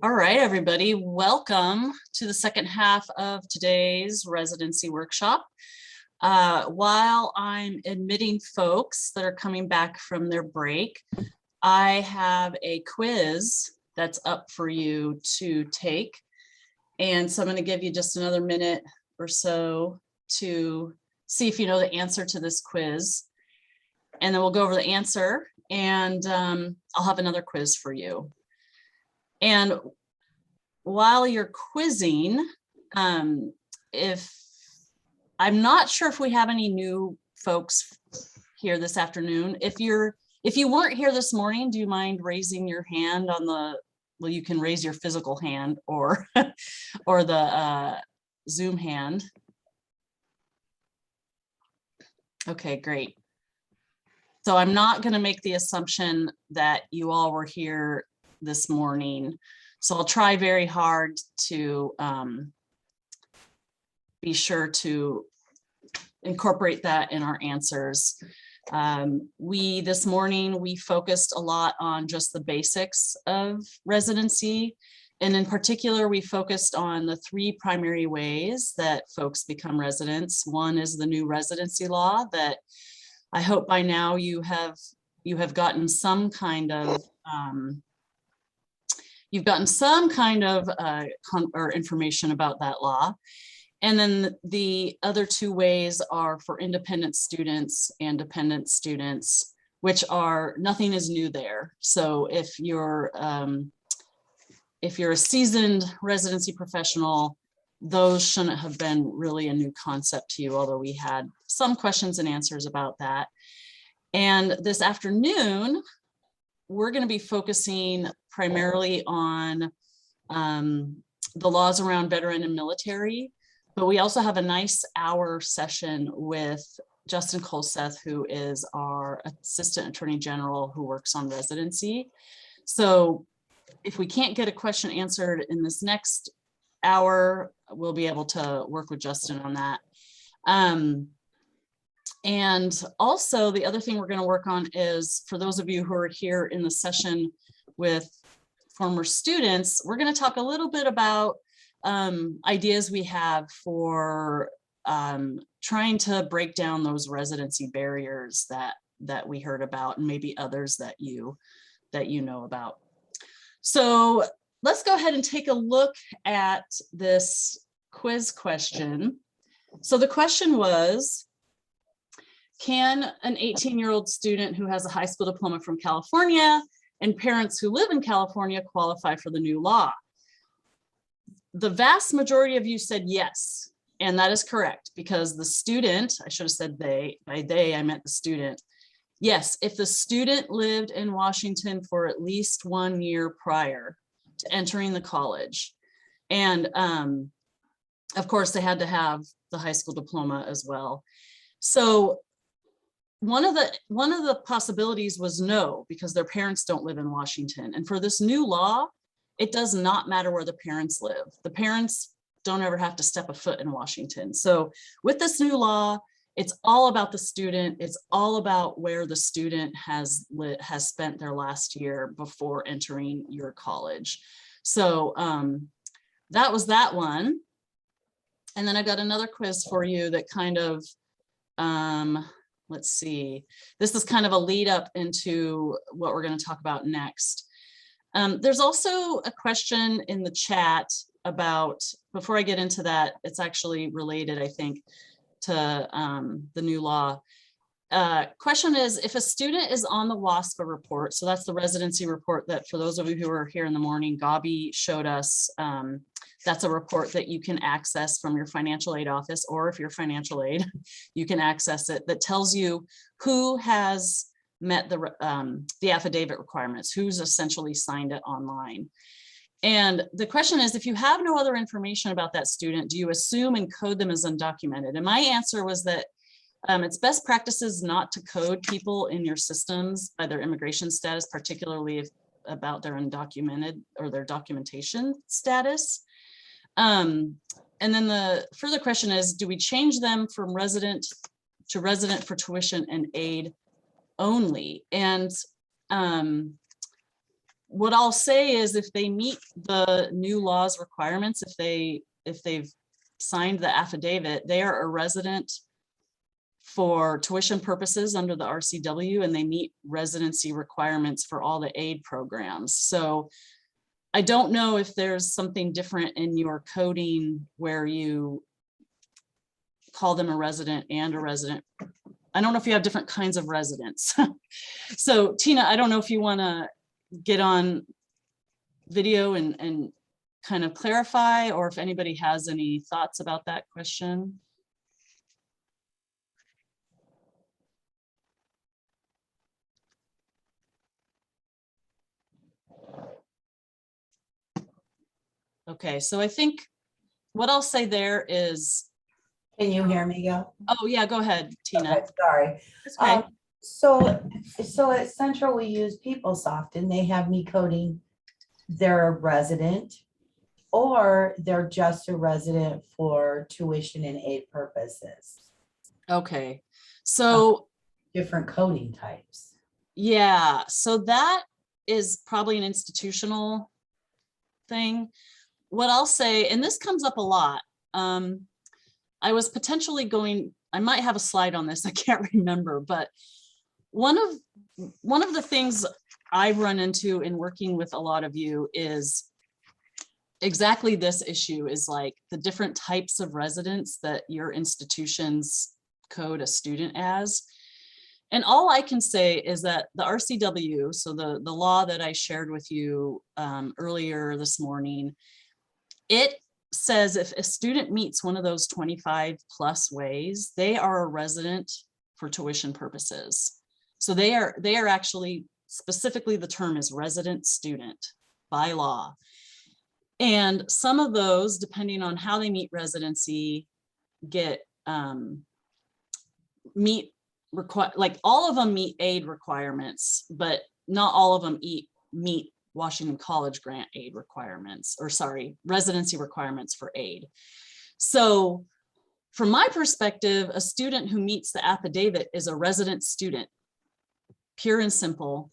All right, everybody, welcome to the second half of today's residency workshop. While I'm admitting folks that are coming back from their break, I have a quiz that's up for you to take. And so I'm going to give you just another minute or so to see if you know the answer to this quiz. And then we'll go over the answer, and I'll have another quiz for you. And while you're quizzing, if I'm not sure if we have any new folks here this afternoon. If you weren't here this morning, do you mind raising your hand on the, well, you can raise your physical hand or or the Zoom hand. Okay, great. So I'm not going to make the assumption that you all were here this morning. So I'll try very hard to be sure to incorporate that in our answers. This morning, we focused a lot on just the basics of residency. And in particular, we focused on the three primary ways that folks become residents. One is the new residency law that I hope by now you have gotten some kind of or information about that law. And then the other two ways are for independent students and dependent students, which are, nothing is new there. So if you're a seasoned residency professional, those shouldn't have been really a new concept to you, although we had some questions and answers about that. And this afternoon, we're going to be focusing primarily on the laws around veteran and military, but we also have a nice hour session with Justin Colseth, who is our Assistant Attorney General who works on residency. So if we can't get a question answered in this next hour, we'll be able to work with Justin on that. And also the other thing we're going to work on is, for those of you who are here in the session with former students, we're going to talk a little bit about ideas we have for trying to break down those residency barriers that we heard about, and maybe others that you know about. So let's go ahead and take a look at this quiz question. So the question was, can an 18-year-old student who has a high school diploma from California and parents who live in California qualify for the new law? The vast majority of you said yes, and that is correct, because the student, I should have said they, by they I meant the student. Yes, if the student lived in Washington for at least 1 year prior to entering the college, and of course they had to have the high school diploma as well. So one of the possibilities was no, because their parents don't live in Washington. And for this new law, it does not matter where the parents live. The parents don't ever have to step a foot in Washington. So with this new law, it's all about the student. It's all about where the student has spent their last year before entering your college. So that was that one. And then I got another quiz for you that kind of, let's see, this is kind of a lead up into what we're going to talk about next. There's also a question in the chat about, before I get into that, it's actually related, I think, to the new law. Question is, if a student is on the WASPA report, so that's the residency report that, for those of you who were here in the morning, Gabi showed us, that's a report that you can access from your financial aid office, or if you're financial aid, you can access it, that tells you who has met the affidavit requirements, who's essentially signed it online. And the question is, if you have no other information about that student, do you assume and code them as undocumented? And my answer was that it's best practices not to code people in your systems by their immigration status, particularly about their undocumented or their documentation status. And then the further question is, do we change them from resident to resident for tuition and aid only? And what I'll say is if they meet the new law's requirements, if they've signed the affidavit, they are a resident for tuition purposes under the RCW, and they meet residency requirements for all the aid programs. So I don't know if there's something different in your coding where you call them a resident and a resident. I don't know if you have different kinds of residents. So Tina, I don't know if you want to get on video and kind of clarify, or if anybody has any thoughts about that question. Okay, so I think what I'll say there is. Can you hear me, Gail? Oh yeah, go ahead, Tina. Okay, sorry. Okay. So at Central, we use PeopleSoft, and they have me coding they're a resident or they're just a resident for tuition and aid purposes. Okay, so different coding types. Yeah, so that is probably an institutional thing. What I'll say, and this comes up a lot, I was potentially going, I might have a slide on this, I can't remember, but one of the things I've run into in working with a lot of you is exactly this issue, is like the different types of residents that your institutions code a student as. And all I can say is that the RCW, so the law that I shared with you earlier this morning, it says if a student meets one of those 25 plus ways, they are a resident for tuition purposes. So they are actually, specifically the term is resident student by law. And some of those, depending on how they meet residency, get like all of them meet aid requirements, but not all of them meet Washington College grant aid requirements, or sorry, residency requirements for aid. So from my perspective, a student who meets the affidavit is a resident student, pure and simple.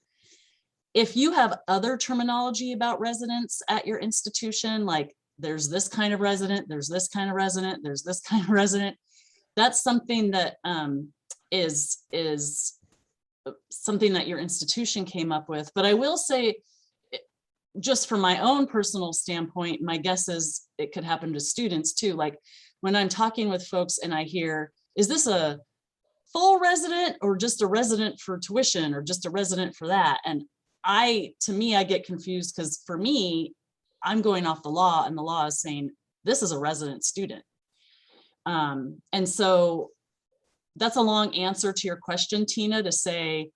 If you have other terminology about residents at your institution, like there's this kind of resident, there's this kind of resident, there's this kind of resident, that's something that is something that your institution came up with. But I will say, just from my own personal standpoint, my guess is it could happen to students too. Like when I'm talking with folks and I hear, is this a full resident or just a resident for tuition or just a resident for that? And to me, I get confused because for me, I'm going off the law, and the law is saying this is a resident student. And so that's a long answer to your question, Tina, to say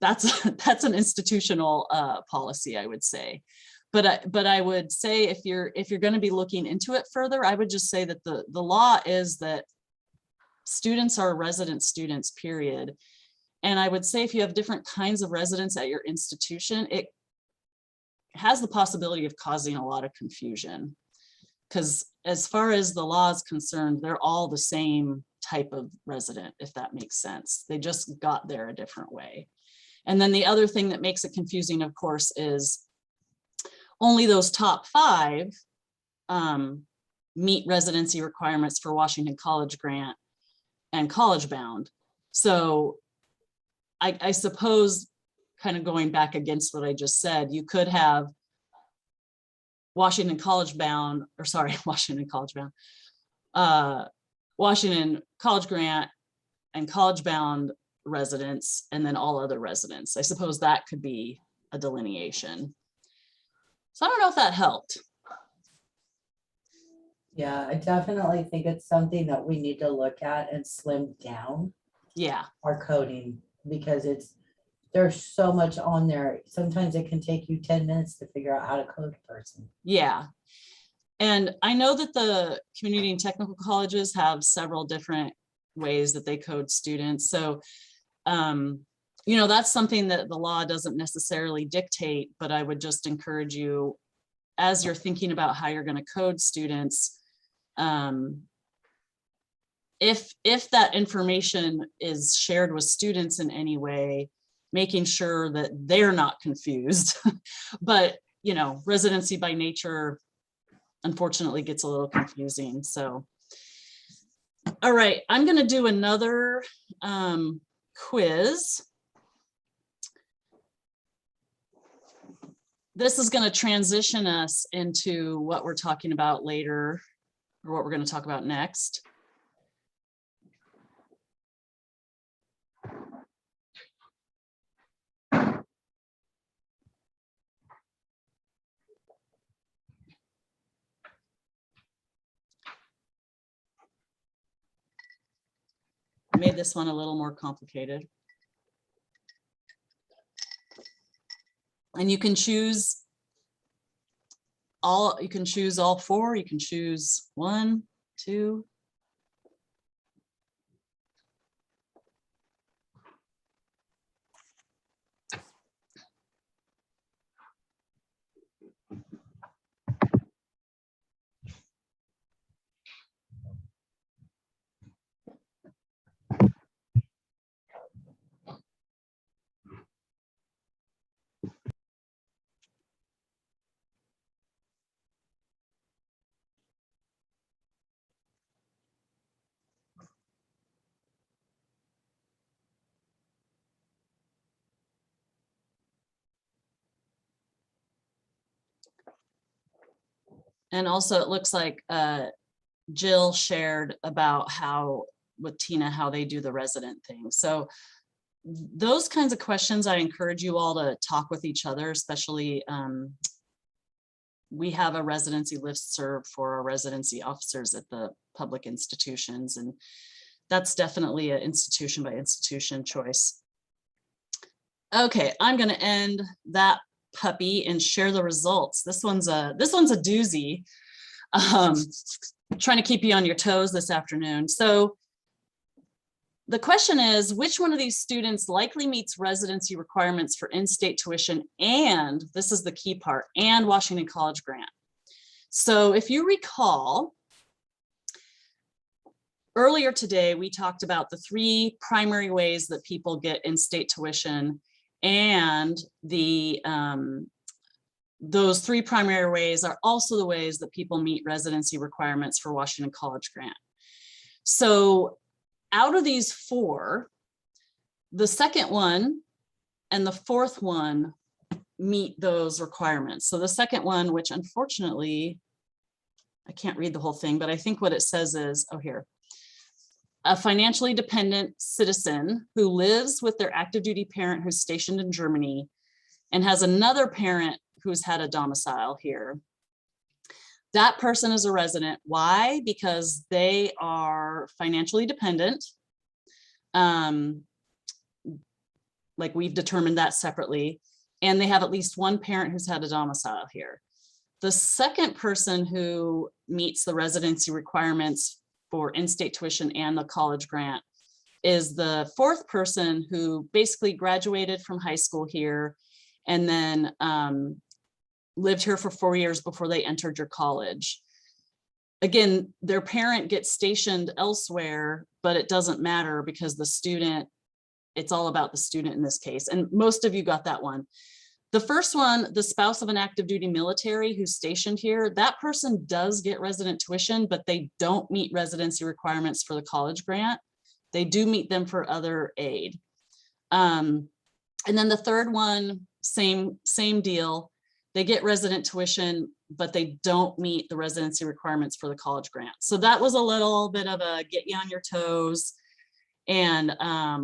that's an institutional policy, I would say. But I would say if you're going to be looking into it further, I would just say that the law is that students are resident students, period. And I would say if you have different kinds of residents at your institution, it has the possibility of causing a lot of confusion. Because as far as the law is concerned, they're all the same type of resident, if that makes sense. They just got there a different way. And then the other thing that makes it confusing, of course, is only those top 5 meet residency requirements for Washington College grant and college bound. So I suppose, kind of going back against what I just said, you could have Washington College bound, or sorry, Washington College bound, Washington College grant and college bound residents, and then all other residents. I suppose that could be a delineation. So I don't know if that helped. Yeah, I definitely think it's something that we need to look at and slim down. Yeah, our coding, because there's so much on there. Sometimes it can take you 10 minutes to figure out how to code a person. Yeah. And I know that the community and technical colleges have several different ways that they code students. So, you know, that's something that the law doesn't necessarily dictate, but I would just encourage you, as you're thinking about how you're going to code students, if that information is shared with students in any way, making sure that they're not confused. But, you know, residency by nature, unfortunately, gets a little confusing. So, all right, I'm going to do another quiz. This is going to transition us into what we're talking about later, or what we're going to talk about next. I made this one a little more complicated. And you can choose all four, you can choose 1, 2. And also it looks like Jill shared about how with Tina, how they do the resident thing. So those kinds of questions, I encourage you all to talk with each other, especially we have a residency listserv for our residency officers at the public institutions, and that's definitely an institution by institution choice. Okay, I'm going to end that puppy and share the results. This one's a doozy. Trying to keep you on your toes this afternoon. So the question is, which one of these students likely meets residency requirements for in-state tuition and, this is the key part, and Washington College grant? So if you recall, earlier today, we talked about the 3 primary ways that people get in-state tuition, and those 3 primary ways are also the ways that people meet residency requirements for Washington College grant. So out of these 4, the second one and the fourth one meet those requirements. So the second one, which unfortunately, I can't read the whole thing, but I think what it says is, oh, here. A financially dependent citizen who lives with their active duty parent who's stationed in Germany and has another parent who's had a domicile here. That person is a resident. Why? Because they are financially dependent. Like we've determined that separately, and they have at least one parent who's had a domicile here. The second person who meets the residency requirements for in-state tuition and the college grant is the fourth person who basically graduated from high school here and then lived here for 4 years before they entered your college. Again, their parent gets stationed elsewhere, but it doesn't matter because the student, it's all about the student in this case. And most of you got that one. The first one, the spouse of an active duty military who's stationed here, that person does get resident tuition, but they don't meet residency requirements for the college grant. They do meet them for other aid. And then the third one, same deal. They get resident tuition, but they don't meet the residency requirements for the college grant. So that was a little bit of a get you on your toes. And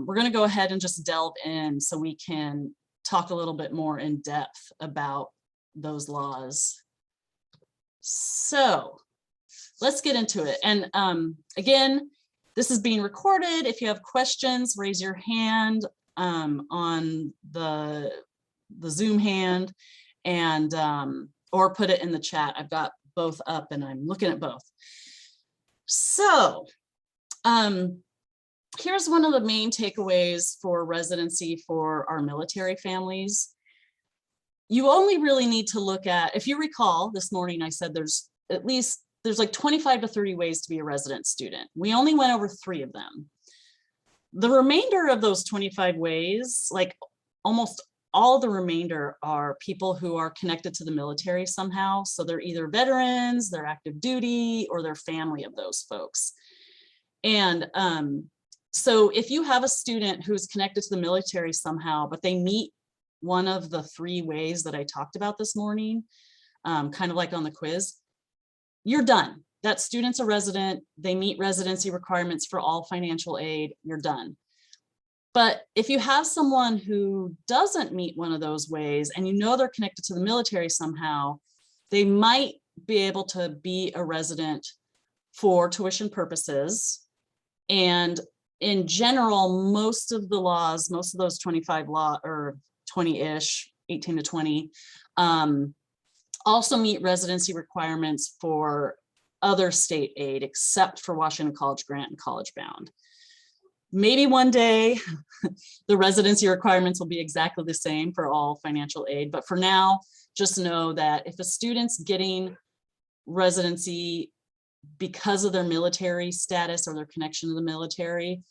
we're going to go ahead and just delve in so we can talk a little bit more in depth about those laws. So let's get into it. And again, this is being recorded. If you have questions, raise your hand on the Zoom hand, and or put it in the chat. I've got both up and I'm looking at both. So here's one of the main takeaways for residency for our military families. You only really need to look at, if you recall, this morning I said there's like 25 to 30 ways to be a resident student. We only went over 3 of them. The remainder of those 25 ways, like almost all the remainder are people who are connected to the military somehow. So they're either veterans, they're active duty, or they're family of those folks. And so if you have a student who's connected to the military somehow, but they meet one of the 3 ways that I talked about this morning, kind of like on the quiz, you're done. That student's a resident, they meet residency requirements for all financial aid, you're done. But if you have someone who doesn't meet one of those ways and you know they're connected to the military somehow, they might be able to be a resident for tuition purposes. And in general, most of the laws, most of those 25 law or 20-ish, 18 to 20, also meet residency requirements for other state aid, except for Washington College Grant and College Bound. Maybe one day the residency requirements will be exactly the same for all financial aid, but for now, just know that if a student's getting residency because of their military status or their connection to the military,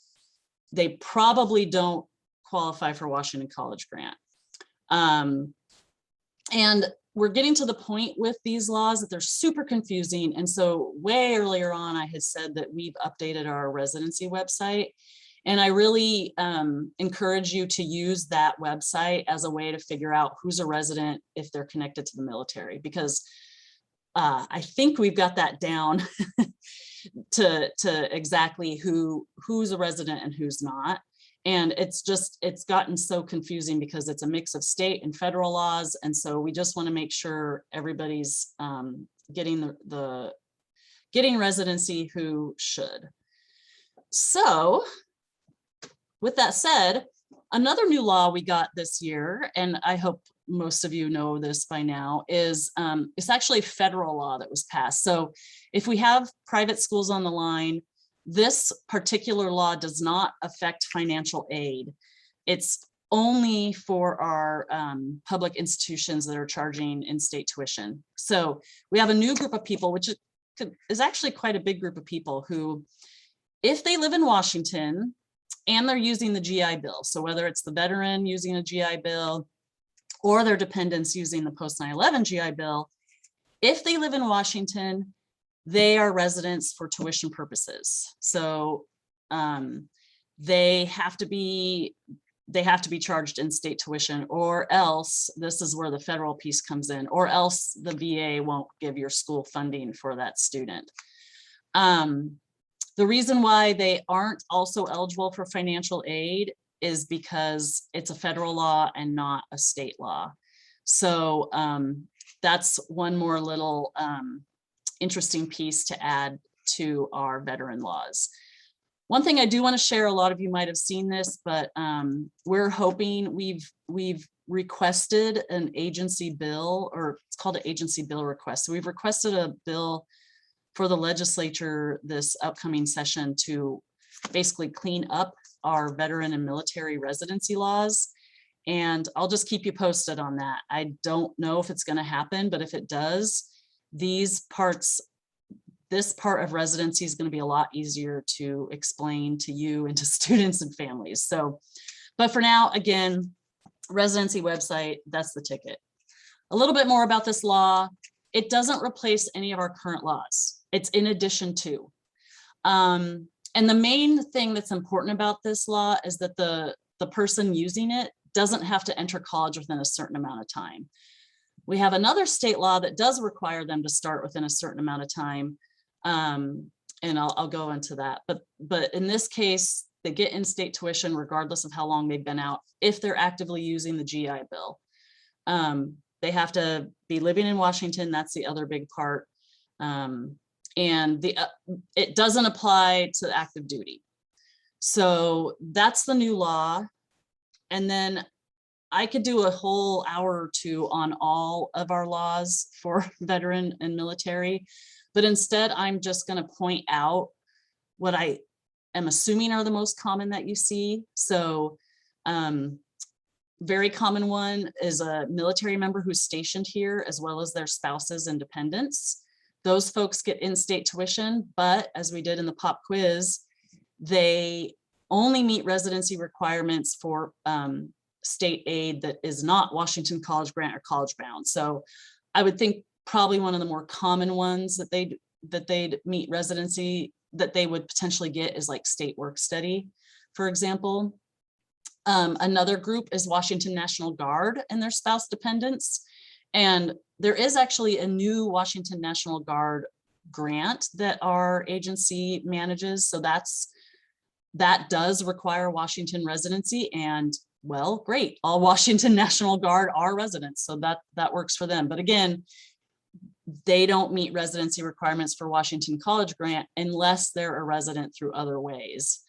they probably don't qualify for Washington College Grant. And we're getting to the point with these laws that they're super confusing. And so way earlier on, I had said that we've updated our residency website. And I really encourage you to use that website as a way to figure out who's a resident if they're connected to the military, because I think we've got that down to exactly who's a resident and who's not. And it's gotten so confusing because it's a mix of state and federal laws. And so we just want to make sure everybody's getting getting residency who should. So with that said, another new law we got this year, and I hope most of you know this by now, is it's actually federal law that was passed. So if we have private schools on the line, this particular law does not affect financial aid. It's only for our public institutions that are charging in-state tuition. So we have a new group of people, which is actually quite a big group of people who, if they live in Washington and they're using the GI Bill, so whether it's the veteran using a GI Bill or their dependents using the post 9/11 GI Bill, if they live in Washington, they are residents for tuition purposes. So they have to be charged in-state tuition, or else, this is where the federal piece comes in, or else the VA won't give your school funding for that student. The reason why they aren't also eligible for financial aid is because it's a federal law and not a state law. So that's one more little interesting piece to add to our veteran laws. One thing I do want to share, a lot of you might have seen this, but we're hoping, we've requested an agency bill, or it's called an agency bill request. So we've requested a bill for the legislature this upcoming session to basically clean up our veteran and military residency laws. And I'll just keep you posted on that. I don't know if it's going to happen, but if it does, this part of residency is going to be a lot easier to explain to you and to students and families. So, but for now, again, residency website, that's the ticket. A little bit more about this law. It doesn't replace any of our current laws. It's in addition to. And the main thing that's important about this law is that the person using it doesn't have to enter college within a certain amount of time. We have another state law that does require them to start within a certain amount of time. And I'll go into that. But in this case, they get in-state tuition regardless of how long they've been out, if they're actively using the GI Bill. They have to be living in Washington. That's the other big part. And it doesn't apply to active duty. So that's the new law. And then I could do a whole hour or two on all of our laws for veteran and military, but instead I'm just going to point out what I am assuming are the most common that you see. So very common one is a military member who's stationed here, as well as their spouses and dependents. Those folks get in-state tuition, but as we did in the pop quiz, they only meet residency requirements for state aid that is not Washington College Grant or College Bound. So I would think probably one of the more common ones that they'd meet residency that they would potentially get is like state work study, for example. Another group is Washington National Guard and their spouse dependents. And there is actually a new Washington National Guard grant that our agency manages. So that does require Washington residency, and well, great, all Washington National Guard are residents. So that works for them. But again, they don't meet residency requirements for Washington College Grant unless they're a resident through other ways.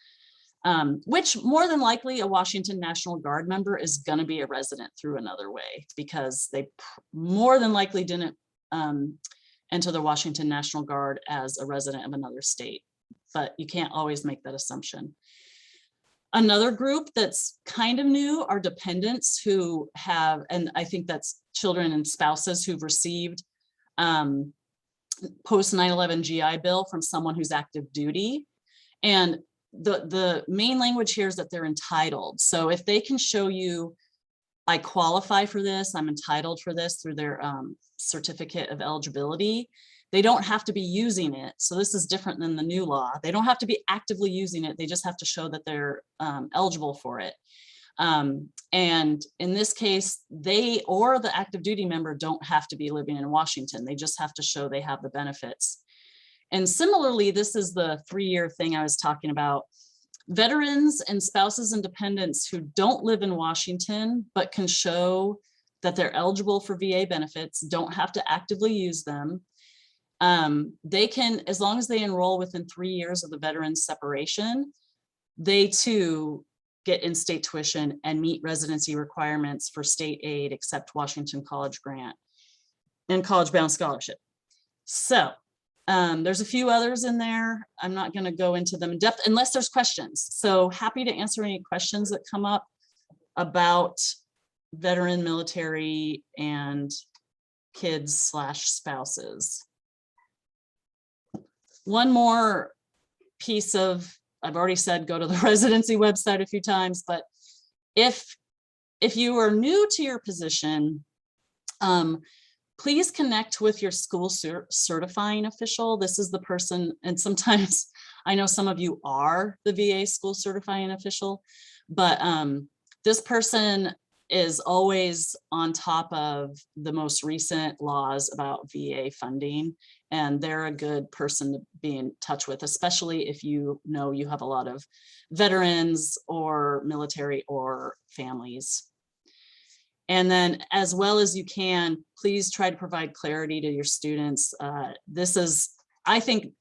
Which more than likely a Washington National Guard member is going to be a resident through another way, because they more than likely didn't enter the Washington National Guard as a resident of another state, but you can't always make that assumption. Another group that's kind of new are dependents who have, and I think that's children and spouses who've received post 9/11 GI Bill from someone who's active duty. And the main language here is that they're entitled. So if they can show you, I qualify for this, I'm entitled for this through their certificate of eligibility, they don't have to be using it. So this is different than the new law. They don't have to be actively using it. They just have to show that they're eligible for it. And in this case, they or the active duty member don't have to be living in Washington. They just have to show they have the benefits. And similarly, this is the 3-year thing I was talking about. Veterans and spouses and dependents who don't live in Washington, but can show that they're eligible for VA benefits, don't have to actively use them. They can, as long as they enroll within 3 years of the veteran's separation, they too get in-state tuition and meet residency requirements for state aid, except Washington College Grant and College Bound Scholarship. So there's a few others in there. I'm not going to go into them in depth unless there's questions. So happy to answer any questions that come up about veteran, military, and kids/spouses. One more piece of, I've already said, go to the residency website a few times, but if you are new to your position, please connect with your school certifying official. This is the person, and sometimes I know some of you are the VA school certifying official, but this person is always on top of the most recent laws about VA funding, and they're a good person to be in touch with, especially if you know you have a lot of veterans or military or families. And then, as well as you can, please try to provide clarity to your students. This is, I think,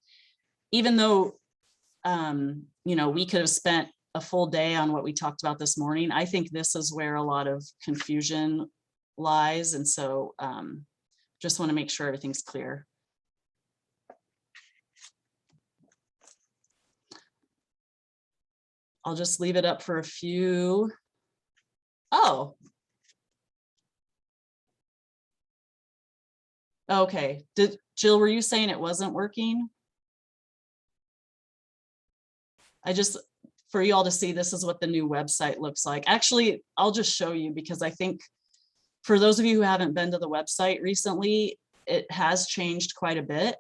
even though, we could have spent a full day on what we talked about this morning, I think this is where a lot of confusion lies. And so just want to make sure everything's clear. I'll just leave it up for a few. Oh. Okay, Jill, were you saying it wasn't working? For you all to see, this is what the new website looks like. Actually, I'll just show you, because I think for those of you who haven't been to the website recently, it has changed quite a bit.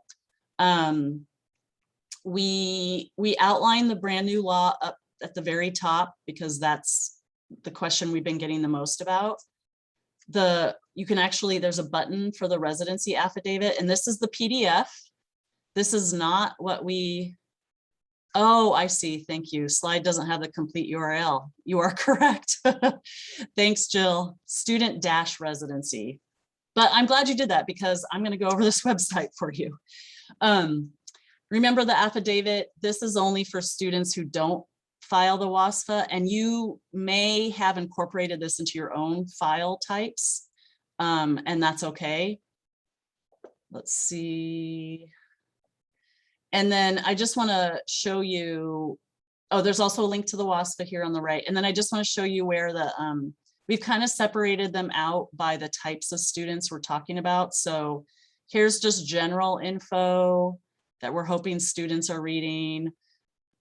We outline the brand new law up at the very top, because that's the question we've been getting the most about. You can actually, there's a button for the residency affidavit, and this is the PDF. This is not what oh, I see, thank you. Slide doesn't have the complete URL. You are correct. Thanks, Jill. Student-residency. But I'm glad you did that, because I'm gonna go over this website for you. Remember the affidavit, this is only for students who don't file the WASFA, and you may have incorporated this into your own file types, and that's okay. Let's see. And then I just want to show you, oh, there's also a link to the WASFA here on the right. And then I just want to show you where we've kind of separated them out by the types of students we're talking about. So here's just general info that we're hoping students are reading,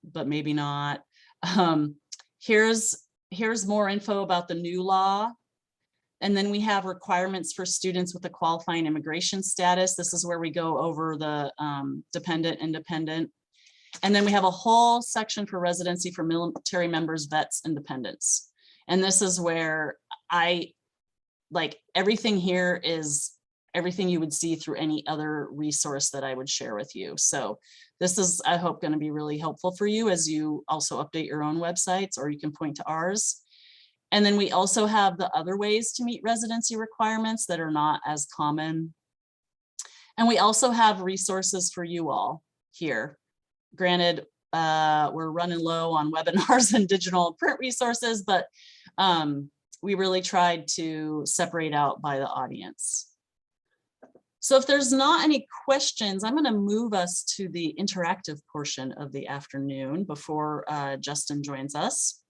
but maybe not. Here's here's more info about the new law. And then we have requirements for students with a qualifying immigration status. This is where we go over the dependent, independent. And then we have a whole section for residency for military members, vets, and dependents. And this is where everything here is everything you would see through any other resource that I would share with you. So this is, I hope, going to be really helpful for you as you also update your own websites, or you can point to ours. And then we also have the other ways to meet residency requirements that are not as common. And we also have resources for you all here. Granted, we're running low on webinars and digital and print resources, but we really tried to separate out by the audience. So if there's not any questions, I'm going to move us to the interactive portion of the afternoon before Justin joins us.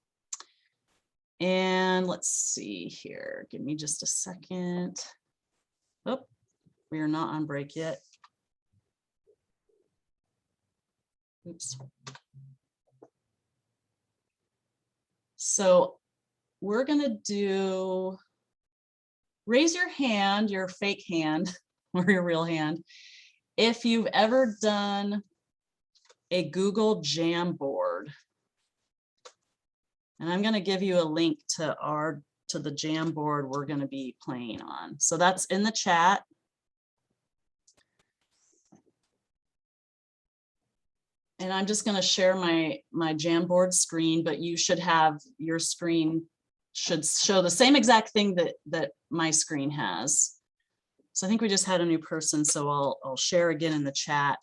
And let's see here. Give me just a second. Oh, we are not on break yet. Oops. So we're going to do, raise your hand, your fake hand, or your real hand, if you've ever done a Google Jamboard. And I'm going to give you a link to the Jamboard we're going to be playing on. So that's in the chat. And I'm just going to share my Jamboard screen, but you should have, your screen should show the same exact thing that my screen has. So I think we just had a new person, so I'll share again in the chat.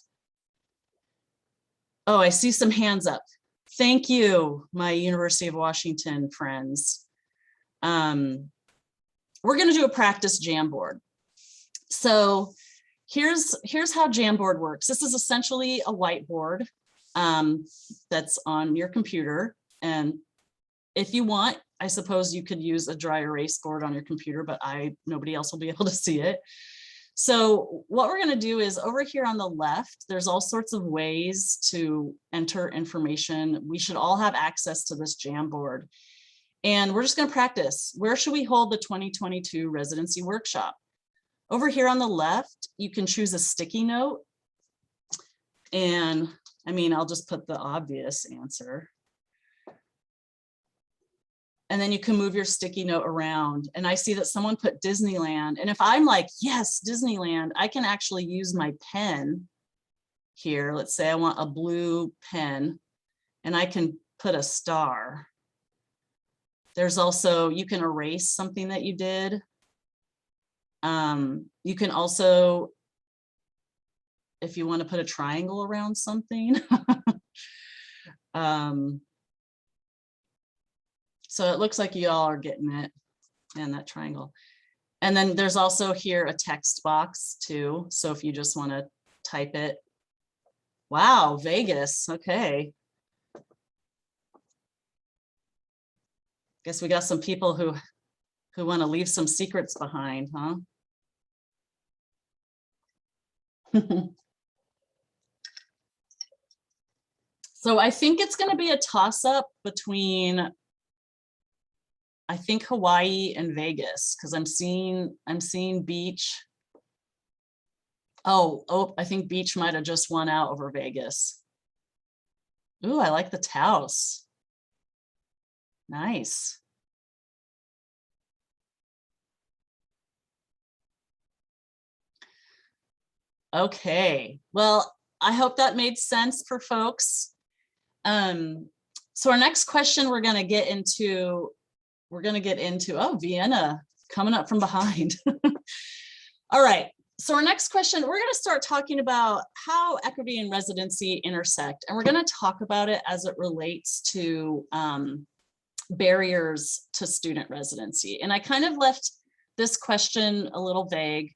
Oh, I see some hands up. Thank you, my University of Washington friends. We're going to do a practice Jamboard. So here's how Jamboard works. This is essentially a whiteboard that's on your computer. And if you want, I suppose you could use a dry erase board on your computer, but nobody else will be able to see it. So what we're going to do is over here on the left, there's all sorts of ways to enter information. We should all have access to this Jamboard. And we're just going to practice. Where should we hold the 2022 residency workshop? Over here on the left, you can choose a sticky note. And I mean, I'll just put the obvious answer. And then you can move your sticky note around. And I see that someone put Disneyland. And if I'm like, yes, Disneyland, I can actually use my pen here. Let's say I want a blue pen, and I can put a star. There's also, you can erase something that you did. You can also, if you want to put a triangle around something. So it looks like you all are getting it, and that triangle. And then there's also here a text box too. So if you just want to type it. Wow, Vegas. Okay. Guess we got some people who want to leave some secrets behind, huh? So I think it's going to be a toss-up between, I think, Hawaii and Vegas, because I'm seeing beach. Oh, I think beach might have just won out over Vegas. Ooh, I like the Taos. Nice. Okay, well, I hope that made sense for folks. So our next question we're going to get into, oh, Vienna coming up from behind. All right, so our next question, we're going to start talking about how equity and residency intersect, and we're going to talk about it as it relates to barriers to student residency. And I kind of left this question a little vague.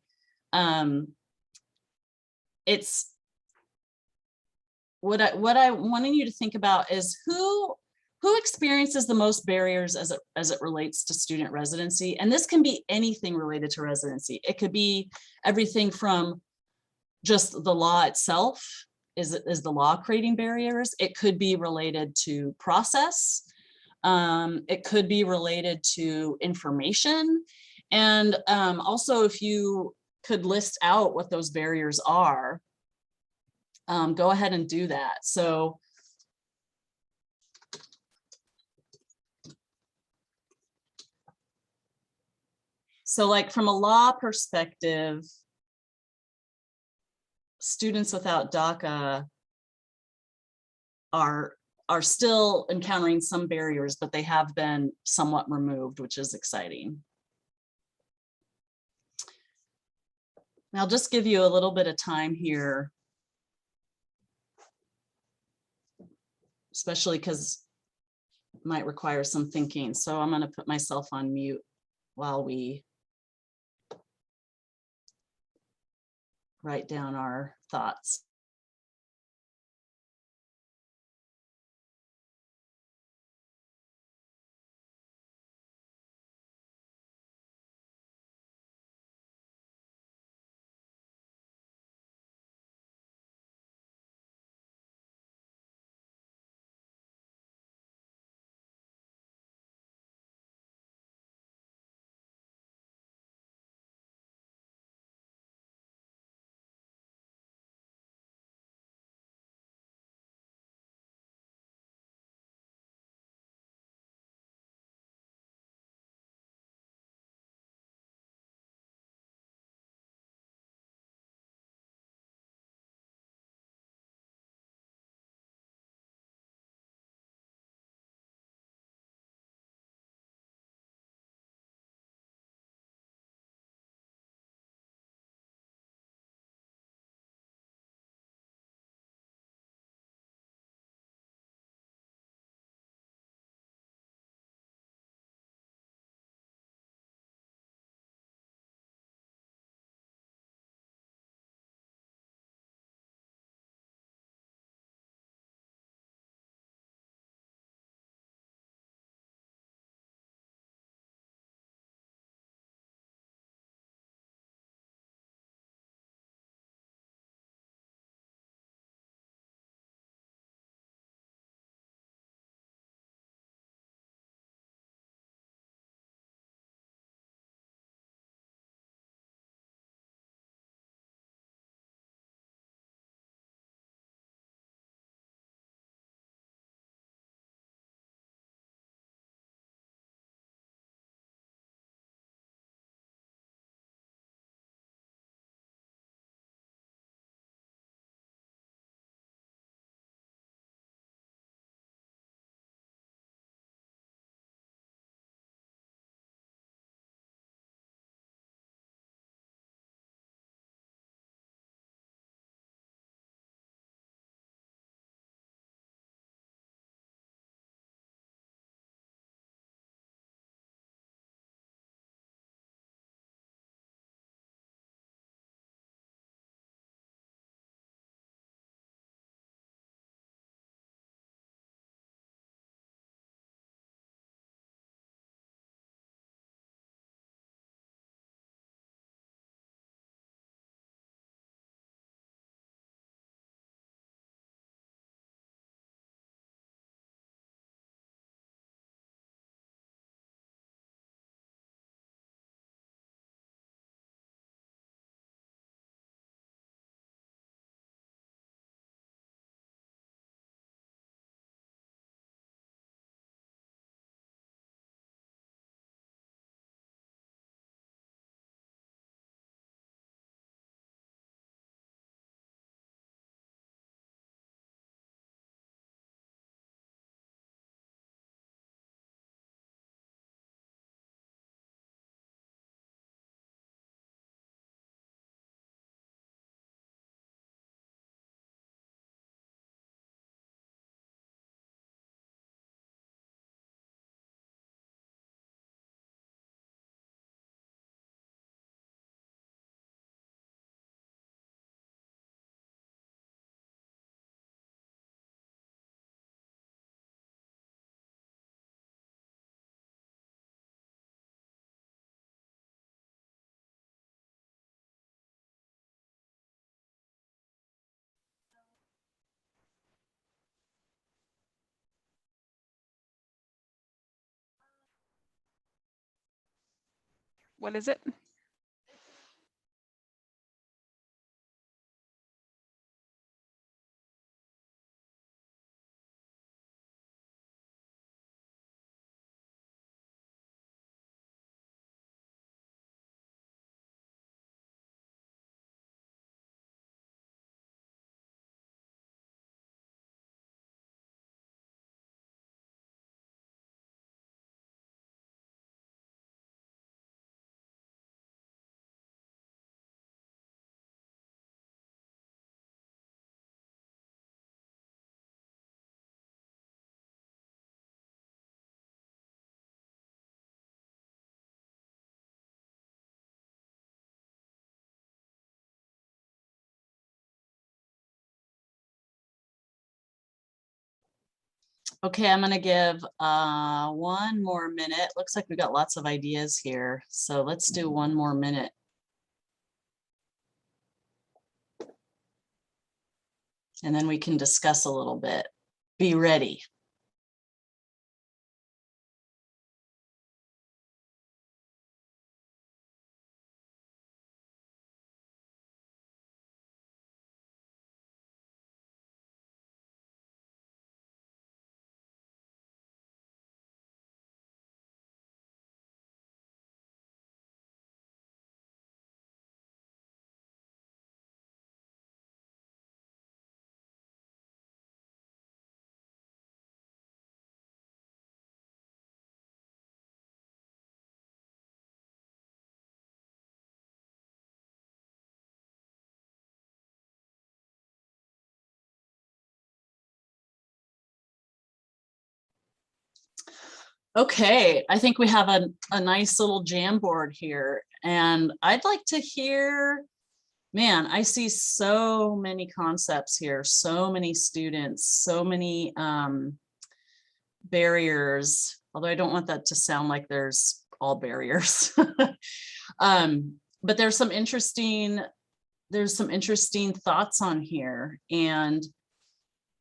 It's what I wanted you to think about is who experiences the most barriers as it relates to student residency. And this can be anything related to residency. It could be everything from just the law itself. Is the law creating barriers? It could be related to process. It could be related to information. And also if you could list out what those barriers are, go ahead and do that. So like from a law perspective, students without DACA are still encountering some barriers, but they have been somewhat removed, which is exciting. And I'll just give you a little bit of time here, especially because it might require some thinking. So I'm going to put myself on mute while we write down our thoughts. What is it? Okay, I'm gonna give one more minute. Looks like we got lots of ideas here. So let's do one more minute. And then we can discuss a little bit. Be ready. Okay, I think we have a nice little Jamboard here, and I'd like to hear, man, I see so many concepts here, so many students, so many barriers, although I don't want that to sound like there's all barriers. But there's some interesting thoughts on here. And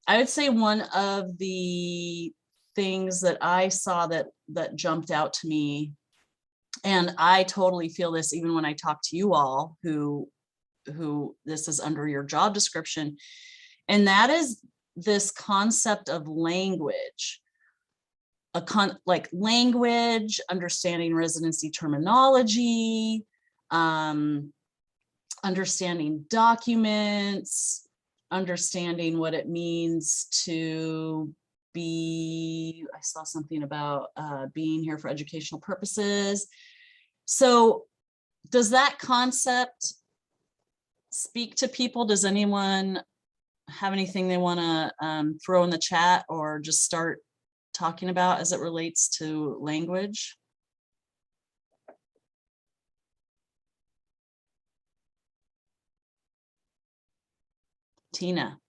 I would say one of the things that I saw that jumped out to me, and I totally feel this even when I talk to you all who this is under your job description, and that is this concept of language. Like language, understanding residency terminology, understanding documents, understanding what it means to be, I saw something about being here for educational purposes. So does that concept speak to people? Does anyone have anything they want to throw in the chat or just start talking about as it relates to language? Tina.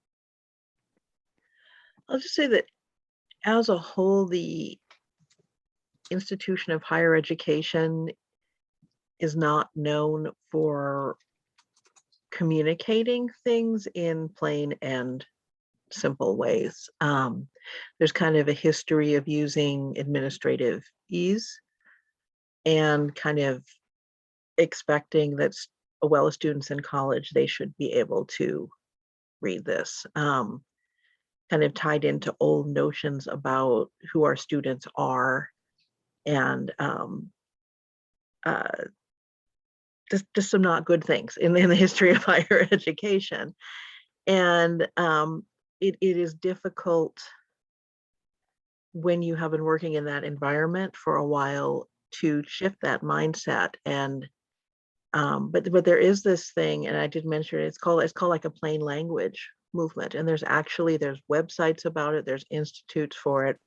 I'll just say that as a whole, the institution of higher education is not known for communicating things in plain and simple ways. There's kind of a history of using administrative ease and kind of expecting that students in college, they should be able to read this. Kind of tied into old notions about who our students are and just some not good things in the history of higher education. And it is difficult when you have been working in that environment for a while to shift that mindset. And but there is this thing, and I did mention it, it's called like a plain language movement. And there's websites about it, there's institutes for it.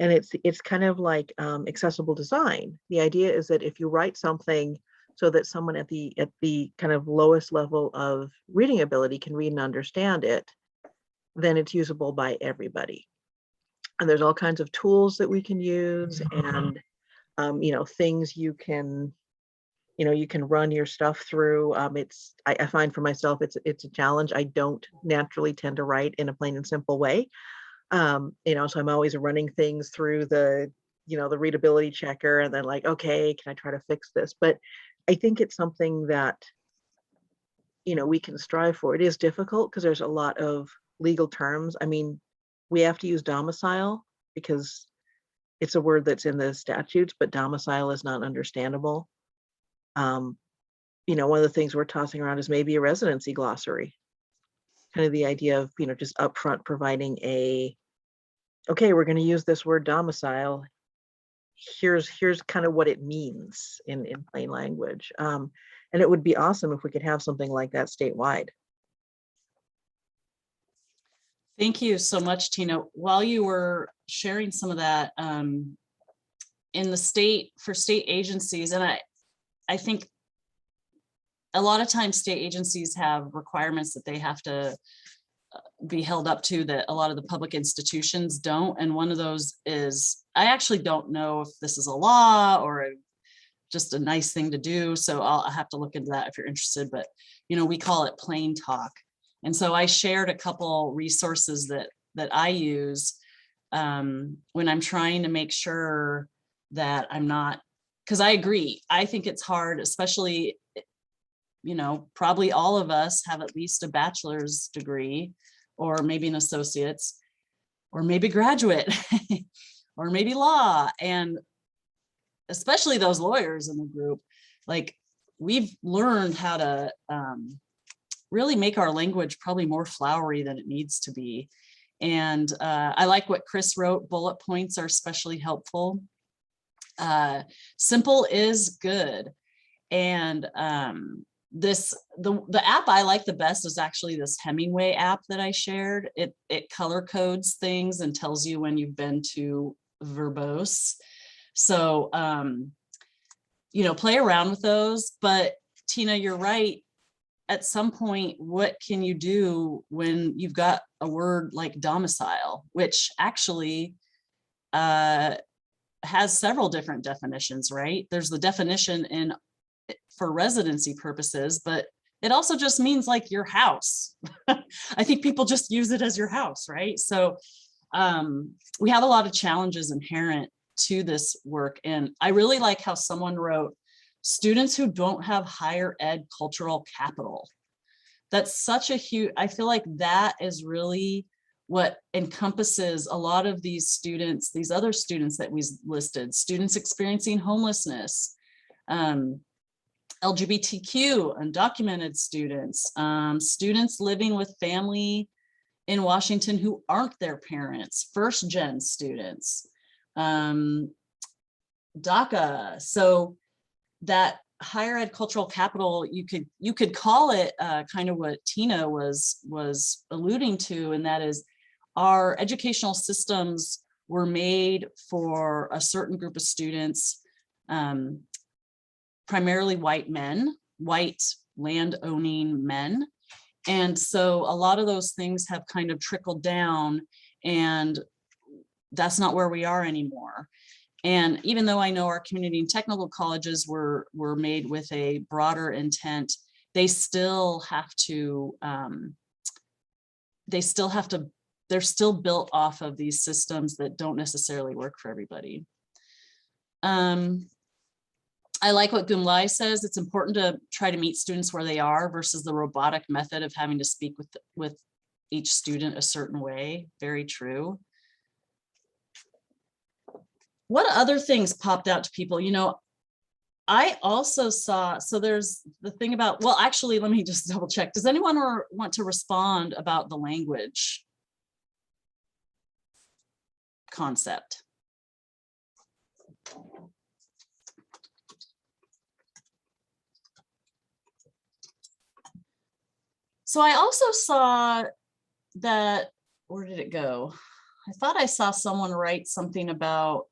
And it's kind of like accessible design. The idea is that if you write something so that someone at the kind of lowest level of reading ability can read and understand it, then it's usable by everybody. And there's all kinds of tools that we can use, and things you can run your stuff through. I find for myself it's a challenge. I don't naturally tend to write in a plain and simple way. So I'm always running things through the the readability checker, and then like, okay, can I try to fix this? But I think it's something that, we can strive for. It is difficult because there's a lot of legal terms. I mean, we have to use domicile because it's a word that's in the statutes, but domicile is not understandable. One of the things we're tossing around is maybe a residency glossary. Kind of the idea of, just upfront providing okay, we're going to use this word domicile. Here's kind of what it means in plain language. And it would be awesome if we could have something like that statewide. Thank you so much, Tina. While you were sharing some of that, in the state, for state agencies, and I think a lot of times state agencies have requirements that they have to be held up to that a lot of the public institutions don't. And one of those is, I actually don't know if this is a law or just a nice thing to do. So I'll have to look into that if you're interested, but we call it plain talk. And so I shared a couple resources that I use when I'm trying to make sure that I'm not, because I agree, I think it's hard, especially, probably all of us have at least a bachelor's degree or maybe an associate's or maybe graduate or maybe law. And especially those lawyers in the group, like we've learned how to really make our language probably more flowery than it needs to be. And I like what Chris wrote, bullet points are especially helpful. Simple is good. And the app I like the best is actually this Hemingway app that I shared. It color codes things and tells you when you've been too verbose. So, play around with those. But Tina, you're right. At some point, what can you do when you've got a word like domicile, which actually has several different definitions, right? There's the definition for residency purposes, but it also just means like your house. I think people just use it as your house, right? So we have a lot of challenges inherent to this work. And I really like how someone wrote, students who don't have higher ed cultural capital. That's such a huge, I feel like that is really what encompasses a lot of these students, these other students that we listed, students experiencing homelessness, LGBTQ, undocumented students, students living with family in Washington who aren't their parents, first gen students, DACA. So that higher ed cultural capital, you could call it kind of what Tina was alluding to, and that is our educational systems were made for a certain group of students, primarily white men, white land owning men. And so a lot of those things have kind of trickled down, and that's not where we are anymore. And even though I know our community and technical colleges were made with a broader intent, they're still built off of these systems that don't necessarily work for everybody. I like what Gumlai says. It's important to try to meet students where they are versus the robotic method of having to speak with each student a certain way. Very true. What other things popped out to people? I also saw, so there's the thing about, well, actually, let me just double check. Does anyone want to respond about the language concept? So I also saw that, where did it go? I thought I saw someone write something about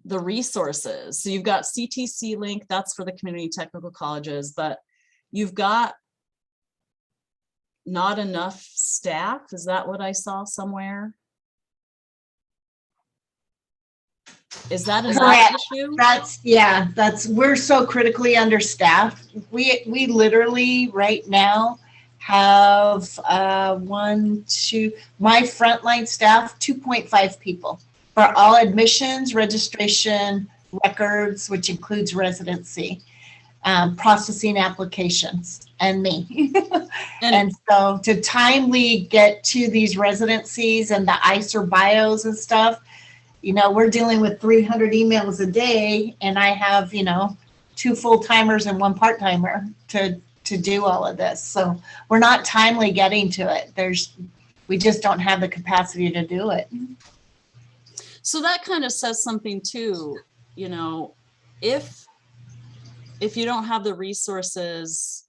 the resources. So you've got CTC link, that's for the community technical colleges, but you've got not enough staff. Is that what I saw somewhere? Is that an issue? We're so critically understaffed. We literally right now have my frontline staff, 2.5 people. for all admissions, registration, records, which includes residency, processing applications, and me. And so to timely get to these residencies and the ICE or bios and stuff, you know, we're dealing with 300 emails a day, and I have, you know, 2 full-timers and 1 part-timer to do all of this. So we're not timely getting to it. We just don't have the capacity to do it. So that kind of says something too, you know, if you don't have the resources,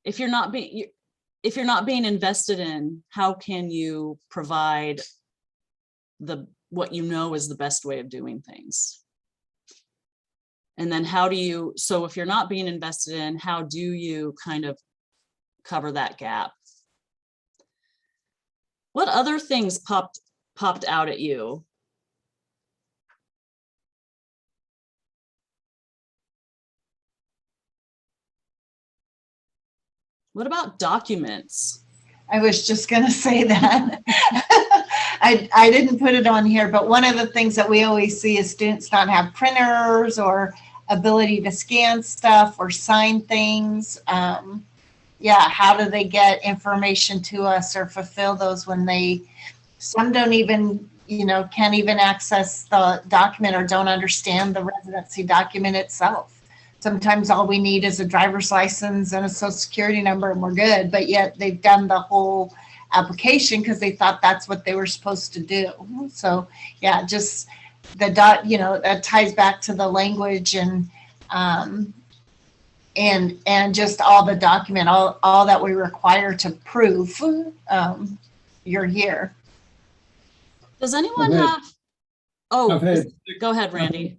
if you're not being invested in, how can you provide what you know is the best way of doing things? And then so if you're not being invested in, how do you kind of cover that gap? What other things popped out at you? What about documents? I was just going to say that. I didn't put it on here, but one of the things that we always see is students not have printers or ability to scan stuff or sign things. Yeah, how do they get information to us or fulfill those when some don't even, you know, can't even access the document or don't understand the residency document itself. Sometimes all we need is a driver's license and a social security number and we're good, but yet they've done the whole application because they thought that's what they were supposed to do. So yeah, just you know, that ties back to the language and just all the document, all that we require to prove you're here. Does anyone have? Oh, I've go ahead, Randy.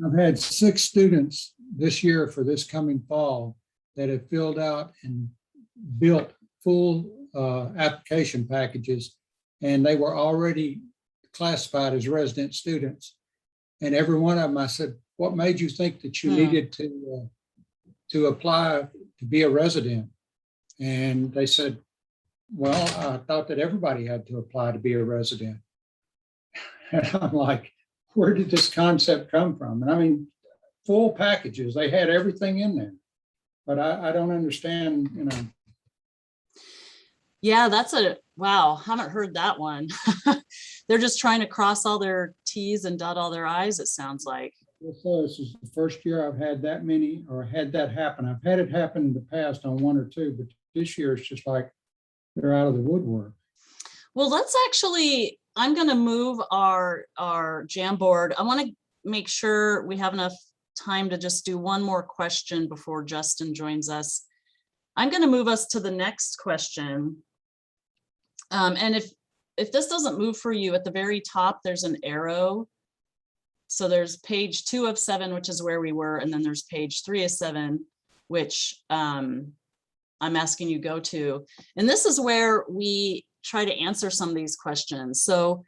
I've had 6 students this year for this coming fall that have filled out and built full application packages, and they were already classified as resident students. And every one of them, I said, what made you think that you needed to apply to be a resident? And they said, well, I thought that everybody had to apply to be a resident. And I'm like, where did this concept come from? And I mean, full packages, they had everything in there, but I don't understand, you know. Yeah, wow, haven't heard that one. They're just trying to cross all their T's and dot all their I's, it sounds like. So this is the first year I've had that many or had that happen. I've had it happen in the past on 1 or 2, but this year it's just like they're out of the woodwork. Well, I'm going to move our Jamboard. I want to make sure we have enough time to just do one more question before Justin joins us. I'm going to move us to the next question. And if this doesn't move for you, at the very top, there's an arrow. So there's page 2 of 7, which is where we were. And then there's page 3 of 7, which I'm asking you go to. And this is where we try to answer some of these questions. So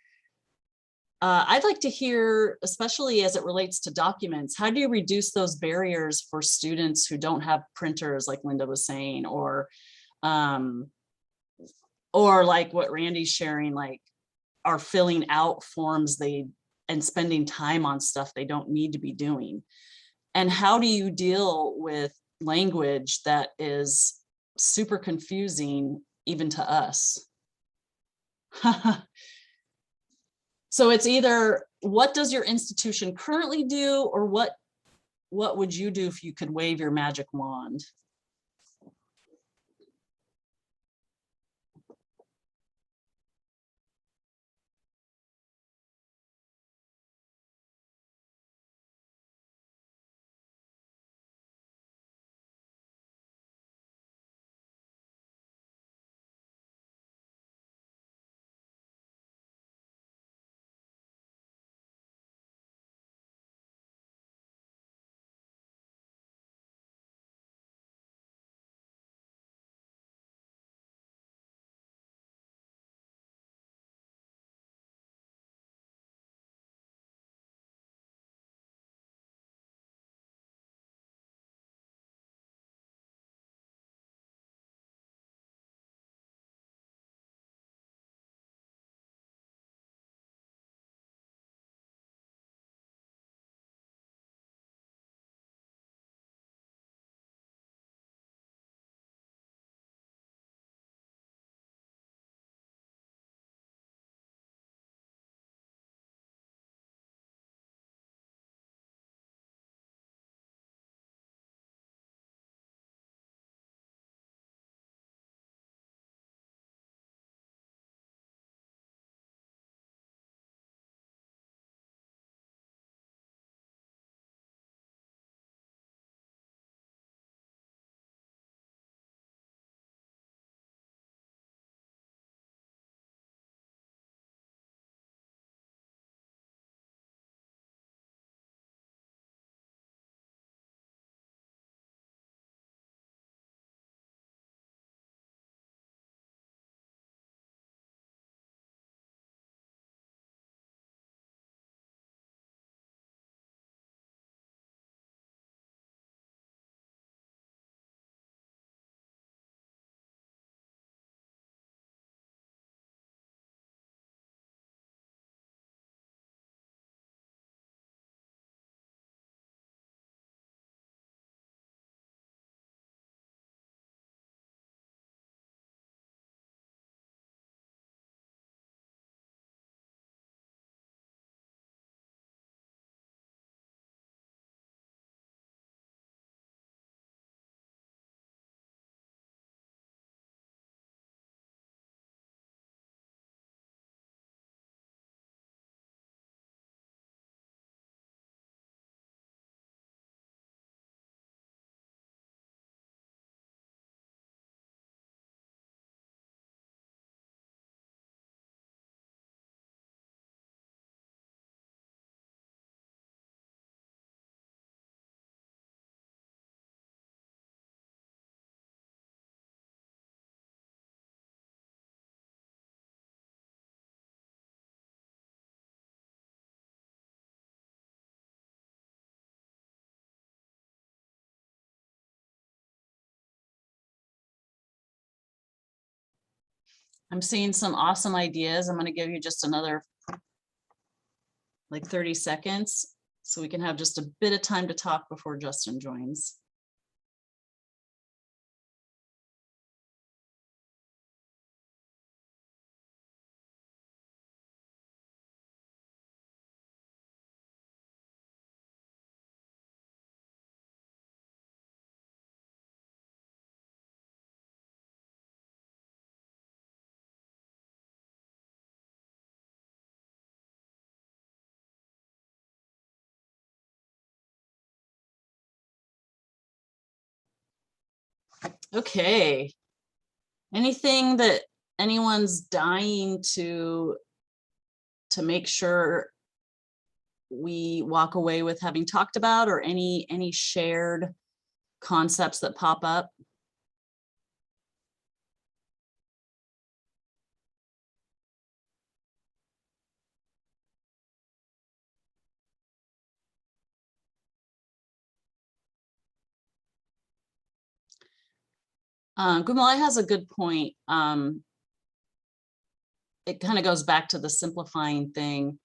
I'd like to hear, especially as it relates to documents, how do you reduce those barriers for students who don't have printers, like Linda was saying, or like what Randy's sharing, like are filling out forms and spending time on stuff they don't need to be doing? And how do you deal with language that is super confusing even to us? So it's either what does your institution currently do, or what would you do if you could wave your magic wand? I'm seeing some awesome ideas. I'm going to give you just another like 30 seconds so we can have just a bit of time to talk before Justin joins. Okay. Anything that anyone's dying to make sure we walk away with having talked about, or any shared concepts that pop up? Gumalai has a good point. It kind of goes back to the simplifying thing.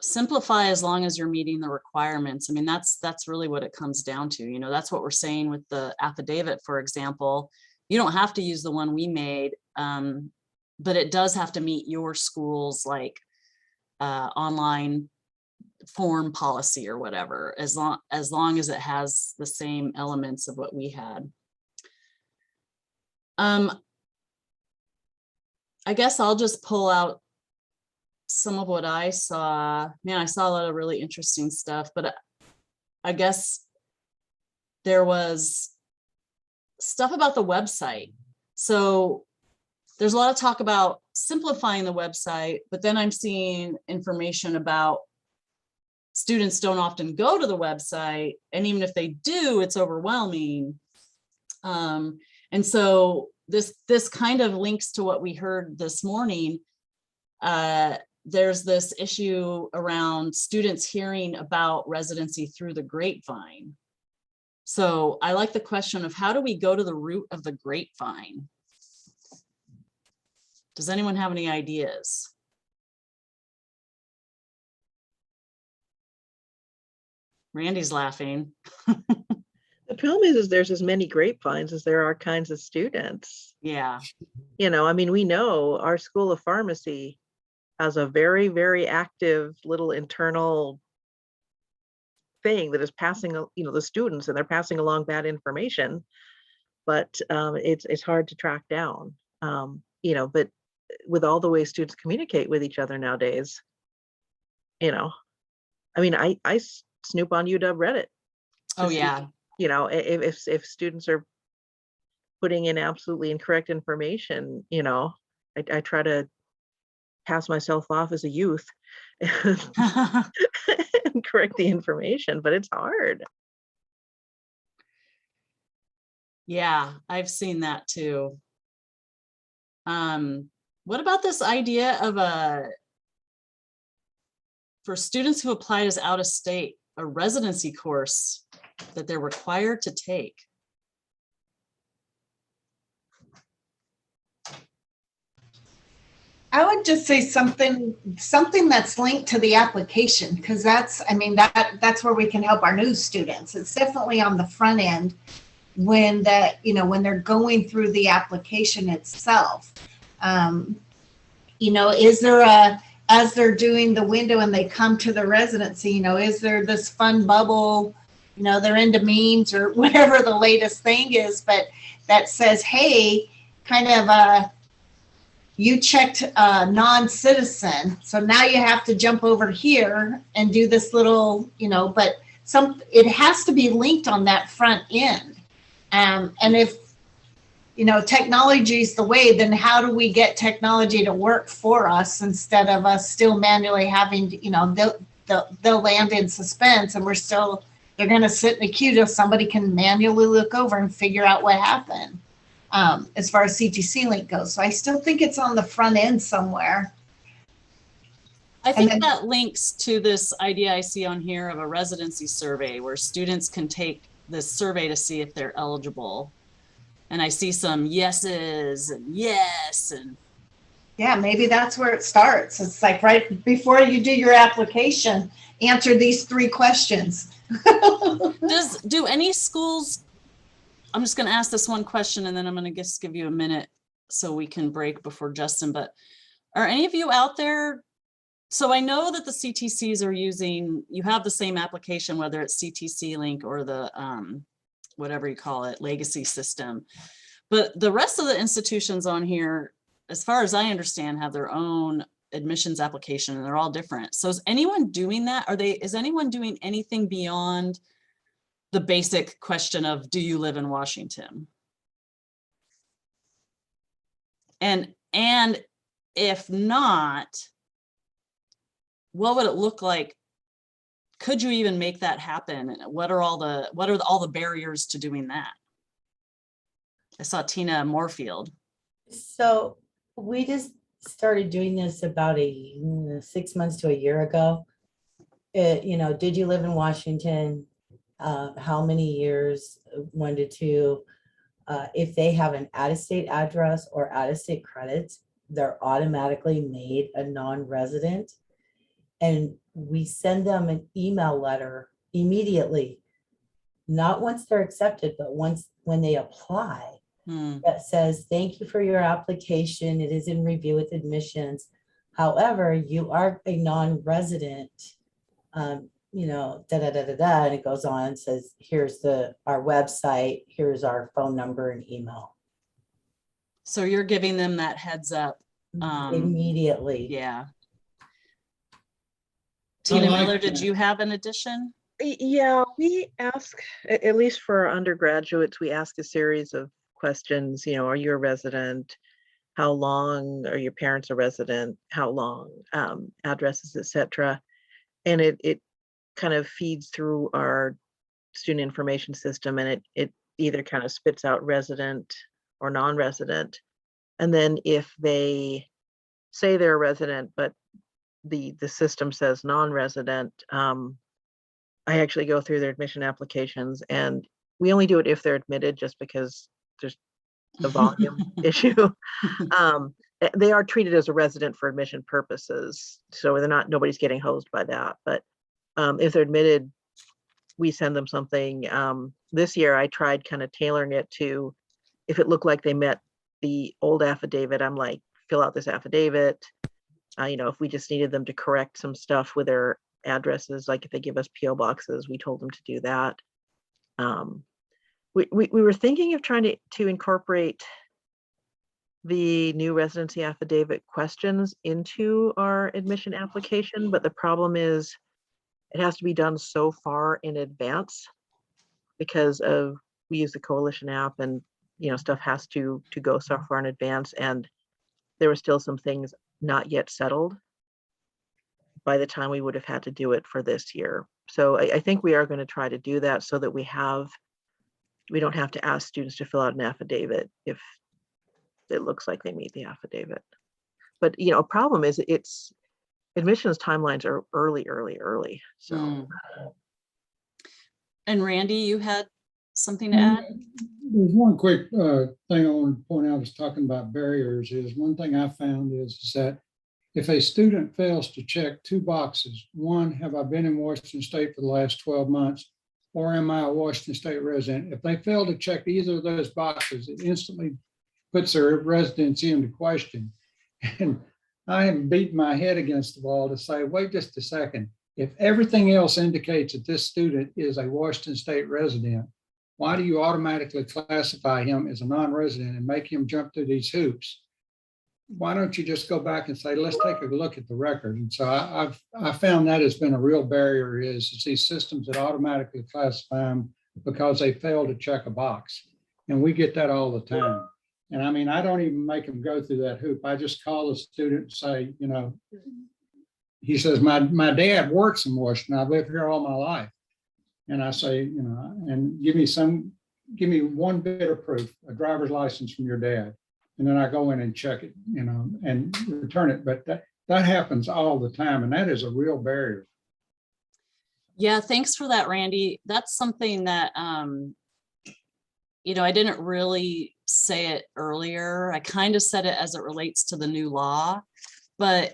Simplify as long as you're meeting the requirements. I mean, that's really what it comes down to. You know, that's what we're saying with the affidavit, for example. You don't have to use the one we made, but it does have to meet your school's like online form policy or whatever, as long as it has the same elements of what we had. I guess I'll just pull out some of what I saw. Man, I saw a lot of really interesting stuff, but I guess there was stuff about the website. So there's a lot of talk about simplifying the website, but then I'm seeing information about students don't often go to the website, and even if they do, it's overwhelming. And so this kind of links to what we heard this morning. There's this issue around students hearing about residency through the grapevine. So I like the question of how do we go to the root of the grapevine? Does anyone have any ideas? Randy's laughing. The problem is there's as many grapevines as there are kinds of students. Yeah. You know, I mean, we know our School of Pharmacy has a very, very active little internal thing that is passing, you know, the students, and they're passing along that information, but it's hard to track down, you know, but with all the ways students communicate with each other nowadays, you know, I mean, I snoop on UW Reddit. Oh, See, yeah. you know, if students are putting in absolutely incorrect information, you know, I try to pass myself off as a youth and correct the information, but it's hard. Yeah, I've seen that too. What about this idea of for students who applied as out of state, a residency course that they're required to take? I would just say something that's linked to the application, because that's where we can help our new students. It's definitely on the front end when they're going through the application itself. You know, is there as they're doing the window and they come to the residency, you know, is there this fun bubble, you know, they're into memes or whatever the latest thing is, but that says, hey, kind of you checked non-citizen, so now you have to jump over here and do this little, you know, but it has to be linked on that front end. And if, you know, technology is the way, then how do we get technology to work for us instead of us still manually having to, you know, they'll land in suspense and they're going to sit in a queue till somebody can manually look over and figure out what happened. As far as CTC link goes. So I still think it's on the front end somewhere. I think that links to this idea I see on here of a residency survey where students can take this survey to see if they're eligible. And I see some yeses and yes, and Yeah, maybe that's where it starts. It's like right before you do your application, answer these 3 questions. do any schools, I'm just going to ask this one question and then I'm going to just give you a minute so we can break before Justin, but are any of you out there? So I know that the CTCs are using, you have the same application, whether it's CTC Link or the whatever you call it, legacy system. But the rest of the institutions on here, as far as I understand, have their own admissions application and they're all different. So is anyone doing that? Is anyone doing anything beyond the basic question of, do you live in Washington? And if not, what would it look like? Could you even make that happen? What are all the barriers to doing that? I saw Tina Moorfield. So we just started doing this about 6 months to a year ago. Did you live in Washington? How many years, 1 to 2? If they have an out-of-state address or out-of-state credits, they're automatically made a non-resident. And we send them an email letter immediately, not once they're accepted, but when they apply, that says, thank you for your application. It is in review with admissions. However, you are a non-resident, da, da, da, da, da, and it goes on and says, here's our website, here's our phone number and email. So you're giving them that heads up. Immediately. Yeah. Tina like Miller, did that. you have an addition? Yeah, we ask, at least for our undergraduates, we ask a series of questions. Are you a resident? How long are your parents a resident? How long? Addresses, etc. And it kind of feeds through our student information system, and it either kind of spits out resident or non-resident. And then if they say they're a resident, but the system says non-resident, I actually go through their admission applications, and we only do it if they're admitted, just because there's the volume issue. They are treated as a resident for admission purposes, so nobody's getting hosed by that. But if they're admitted, we send them something. This year I tried kind of tailoring it to, if it looked like they met the old affidavit, I'm like, fill out this affidavit. If we just needed them to correct some stuff with their addresses, like if they give us PO boxes, we told them to do that. We were thinking of trying to incorporate the new residency affidavit questions into our admission application, but the problem is it has to be done so far in advance because we use the Coalition app, and stuff has to go so far in advance, and there were still some things not yet settled by the time we would have had to do it for this year. So I think we are going to try to do that so that we don't have to ask students to fill out an affidavit if it looks like they meet the affidavit. But a problem is admissions timelines are early. So And Randy, you had something to add? There's one quick thing I want to point out is talking about barriers. Is one thing I found is that if a student fails to check 2 boxes, one, have I been in Washington State for the last 12 months, or am I a Washington State resident? If they fail to check either of those boxes, it instantly puts their residency into question. And I am beating my head against the wall to say, wait just a second. If everything else indicates that this student is a Washington State resident, why do you automatically classify him as a non-resident and make him jump through these hoops? Why don't you just go back and say, let's take a look at the record? And so I found that has been a real barrier, is these systems that automatically classify them because they fail to check a box. And we get that all the time. And I mean, I don't even make them go through that hoop. I just call the student and say, he says, my dad works in Washington. I've lived here all my life. And I say, and give me one bit of proof, a driver's license from your dad. And then I go in and check it, and return it. But that happens all the time. And that is a real barrier. Yeah, thanks for that, Randy. That's something that I didn't really say it earlier. I kind of said it as it relates to the new law, but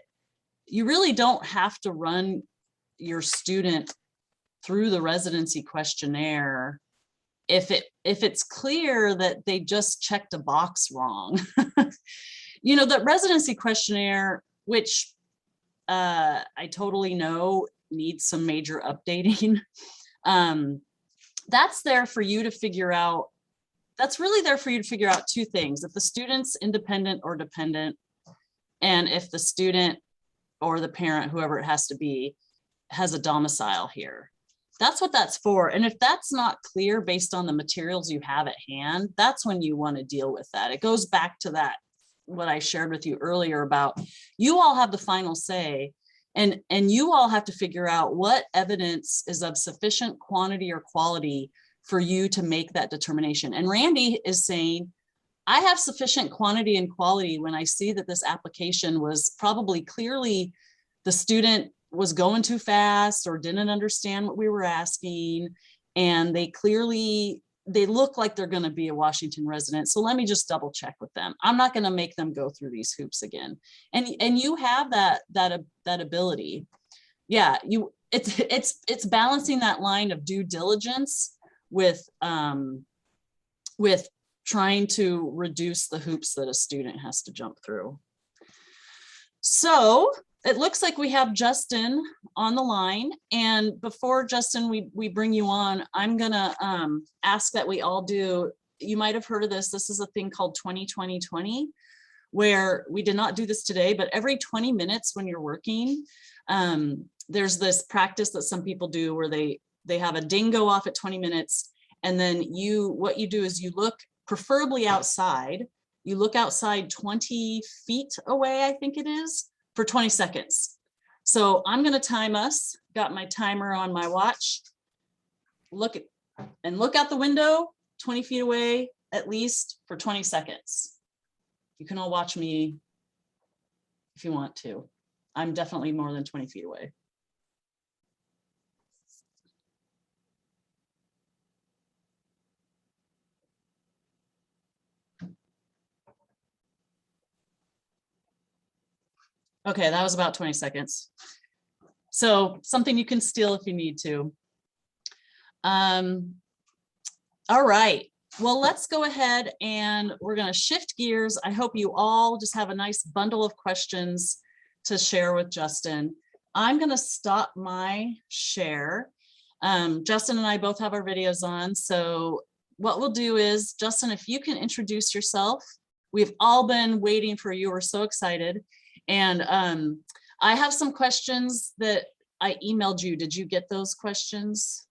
you really don't have to run your student through the residency questionnaire if it's clear that they just checked a box wrong. The residency questionnaire, which I totally know needs some major updating. That's there for you to figure out. That's really there for you to figure out two things: if the student's independent or dependent, and if the student or the parent, whoever it has to be, has a domicile here. That's what that's for. And if that's not clear based on the materials you have at hand, that's when you want to deal with that. It goes back to that, what I shared with you earlier about you all have the final say, and you all have to figure out what evidence is of sufficient quantity or quality for you to make that determination. And Randy is saying, I have sufficient quantity and quality when I see that this application was probably clearly the student was going too fast or didn't understand what we were asking. And they look like they're going to be a Washington resident. So let me just double check with them. I'm not going to make them go through these hoops again. And you have that ability. Yeah, it's balancing that line of due diligence with trying to reduce the hoops that a student has to jump through. So it looks like we have Justin on the line. And before Justin, we bring you on, I'm gonna ask that we all do, you might have heard of this. This is a thing called 20-20-20, where we did not do this today, but every 20 minutes when you're working, there's this practice that some people do where they have a ding go off at 20 minutes. And then what you do is you look preferably outside. You look outside 20 feet away, I think it is, for 20 seconds. So I'm going to time us. Got my timer on my watch. Look out the window 20 feet away, at least for 20 seconds. You can all watch me if you want to. I'm definitely more than 20 feet away. Okay, that was about 20 seconds. So something you can steal if you need to. All right, well, let's go ahead and we're going to shift gears. I hope you all just have a nice bundle of questions to share with Justin. I'm going to stop my share. Justin and I both have our videos on. So what we'll do is, Justin, if you can introduce yourself. We've all been waiting for you. We're so excited. And I have some questions that I emailed you. Did you get those questions?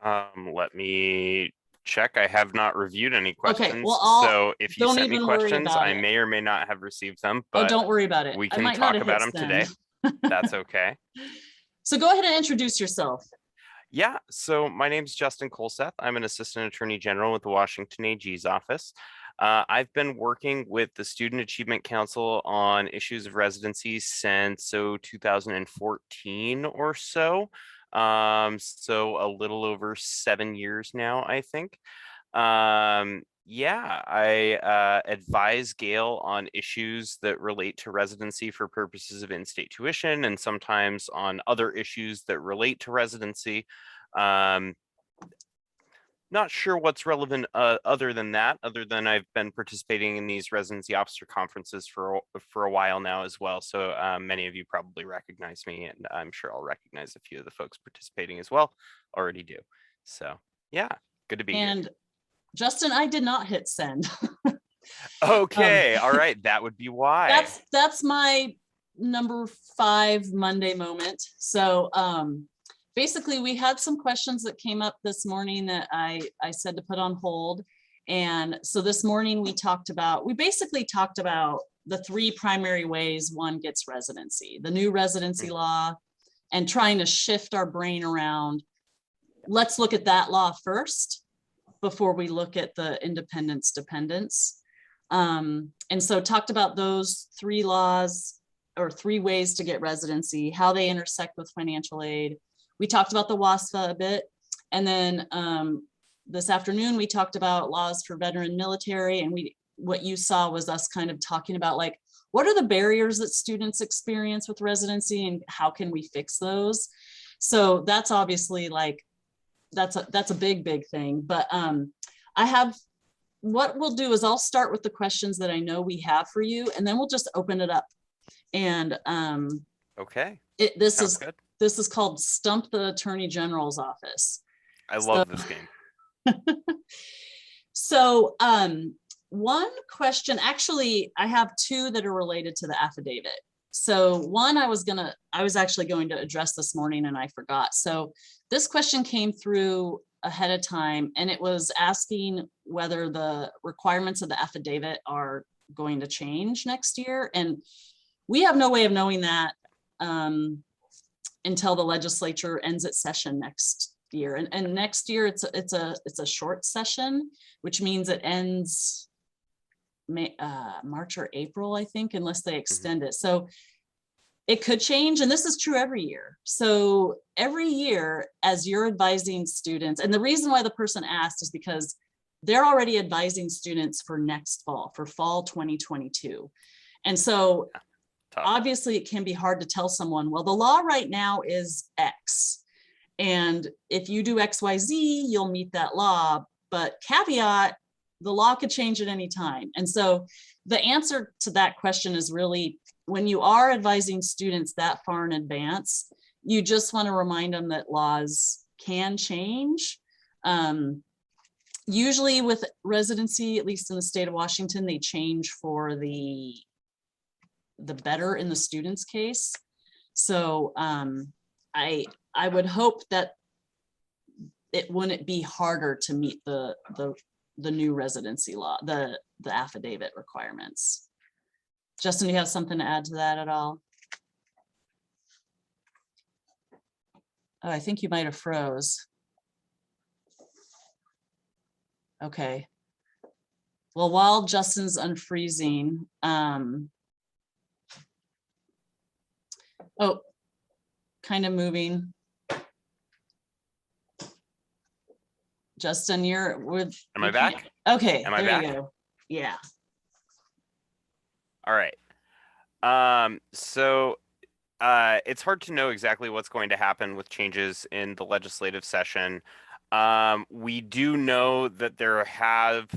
Let me check. I have not reviewed any questions. Okay, well, so if you don't sent me even worry questions, about I it. may or may not have received them, but Oh, don't worry about it. we I can might not talk have about hit them today. send. That's okay. So go ahead and introduce yourself. Yeah, so my name is Justin Colseth. I'm an assistant attorney general with the Washington AG's office. I've been working with the Student Achievement Council on issues of residency since 2014 or so. So a little over 7 years now, I think. Yeah, I advise Gail on issues that relate to residency for purposes of in-state tuition, and sometimes on other issues that relate to residency. Not sure what's relevant other than I've been participating in these residency officer conferences for a while now as well. So many of you probably recognize me, and I'm sure I'll recognize a few of the folks participating as well already do. So yeah, good to be And here. Justin, I did not hit send. Okay, all right, that would be why. That's my number 5 Monday moment. So basically, we had some questions that came up this morning that I said to put on hold. And so this morning we basically talked about the 3 primary ways one gets residency: the new residency law, and trying to shift our brain around. Let's look at that law first before we look at the independence dependence. And so talked about those 3 laws, or 3 ways to get residency, how they intersect with financial aid. We talked about the WASFA a bit, and then this afternoon, we talked about laws for veteran military, and what you saw was us kind of talking about like, what are the barriers that students experience with residency and how can we fix those? So that's obviously like, that's a big thing. But what we'll do is I'll start with the questions that I know we have for you, and then we'll just open it up. And Okay, this sounds good. is called Stump the Attorney General's Office. I love this game. So one question, actually, I have two that are related to the affidavit. So one I was actually going to address this morning and I forgot. So this question came through ahead of time, and it was asking whether the requirements of the affidavit are going to change next year. And we have no way of knowing that until the legislature ends its session next year. And next year it's a short session, which means it ends March or April, I think, unless they extend it. So it could change, and this is true every year. So every year, as you're advising students, and the reason why the person asked is because they're already advising students for next fall, for fall 2022. And so Tough. obviously it can be hard to tell someone, well, the law right now is X. And if you do XYZ, you'll meet that law. But caveat, the law could change at any time. And so the answer to that question is really, when you are advising students that far in advance, you just want to remind them that laws can change. Usually with residency, at least in the state of Washington, they change for the better in the student's case. So I would hope that it wouldn't be harder to meet the new residency law, the affidavit requirements. Justin, do you have something to add to that at all? Oh, I think you might have froze. Okay. Well, while Justin's unfreezing, oh, kind of moving. Justin, you're with. Am I back? Okay, Am I there back? you go. Yeah. All right. It's hard to know exactly what's going to happen with changes in the legislative session. We do know that there have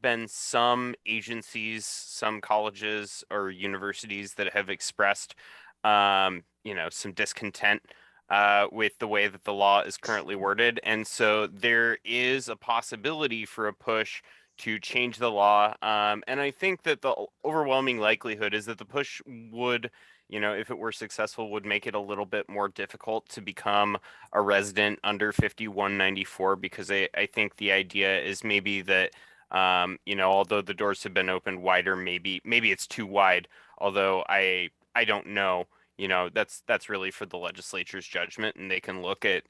been some agencies, some colleges or universities that have expressed, some discontent with the way that the law is currently worded. And so there is a possibility for a push to change the law. And I think that the overwhelming likelihood is that the push would, if it were successful, would make it a little bit more difficult to become a resident under 5194, because I think the idea is maybe that, although the doors have been opened wider, maybe it's too wide, although I don't know. That's really for the legislature's judgment, and they can look at,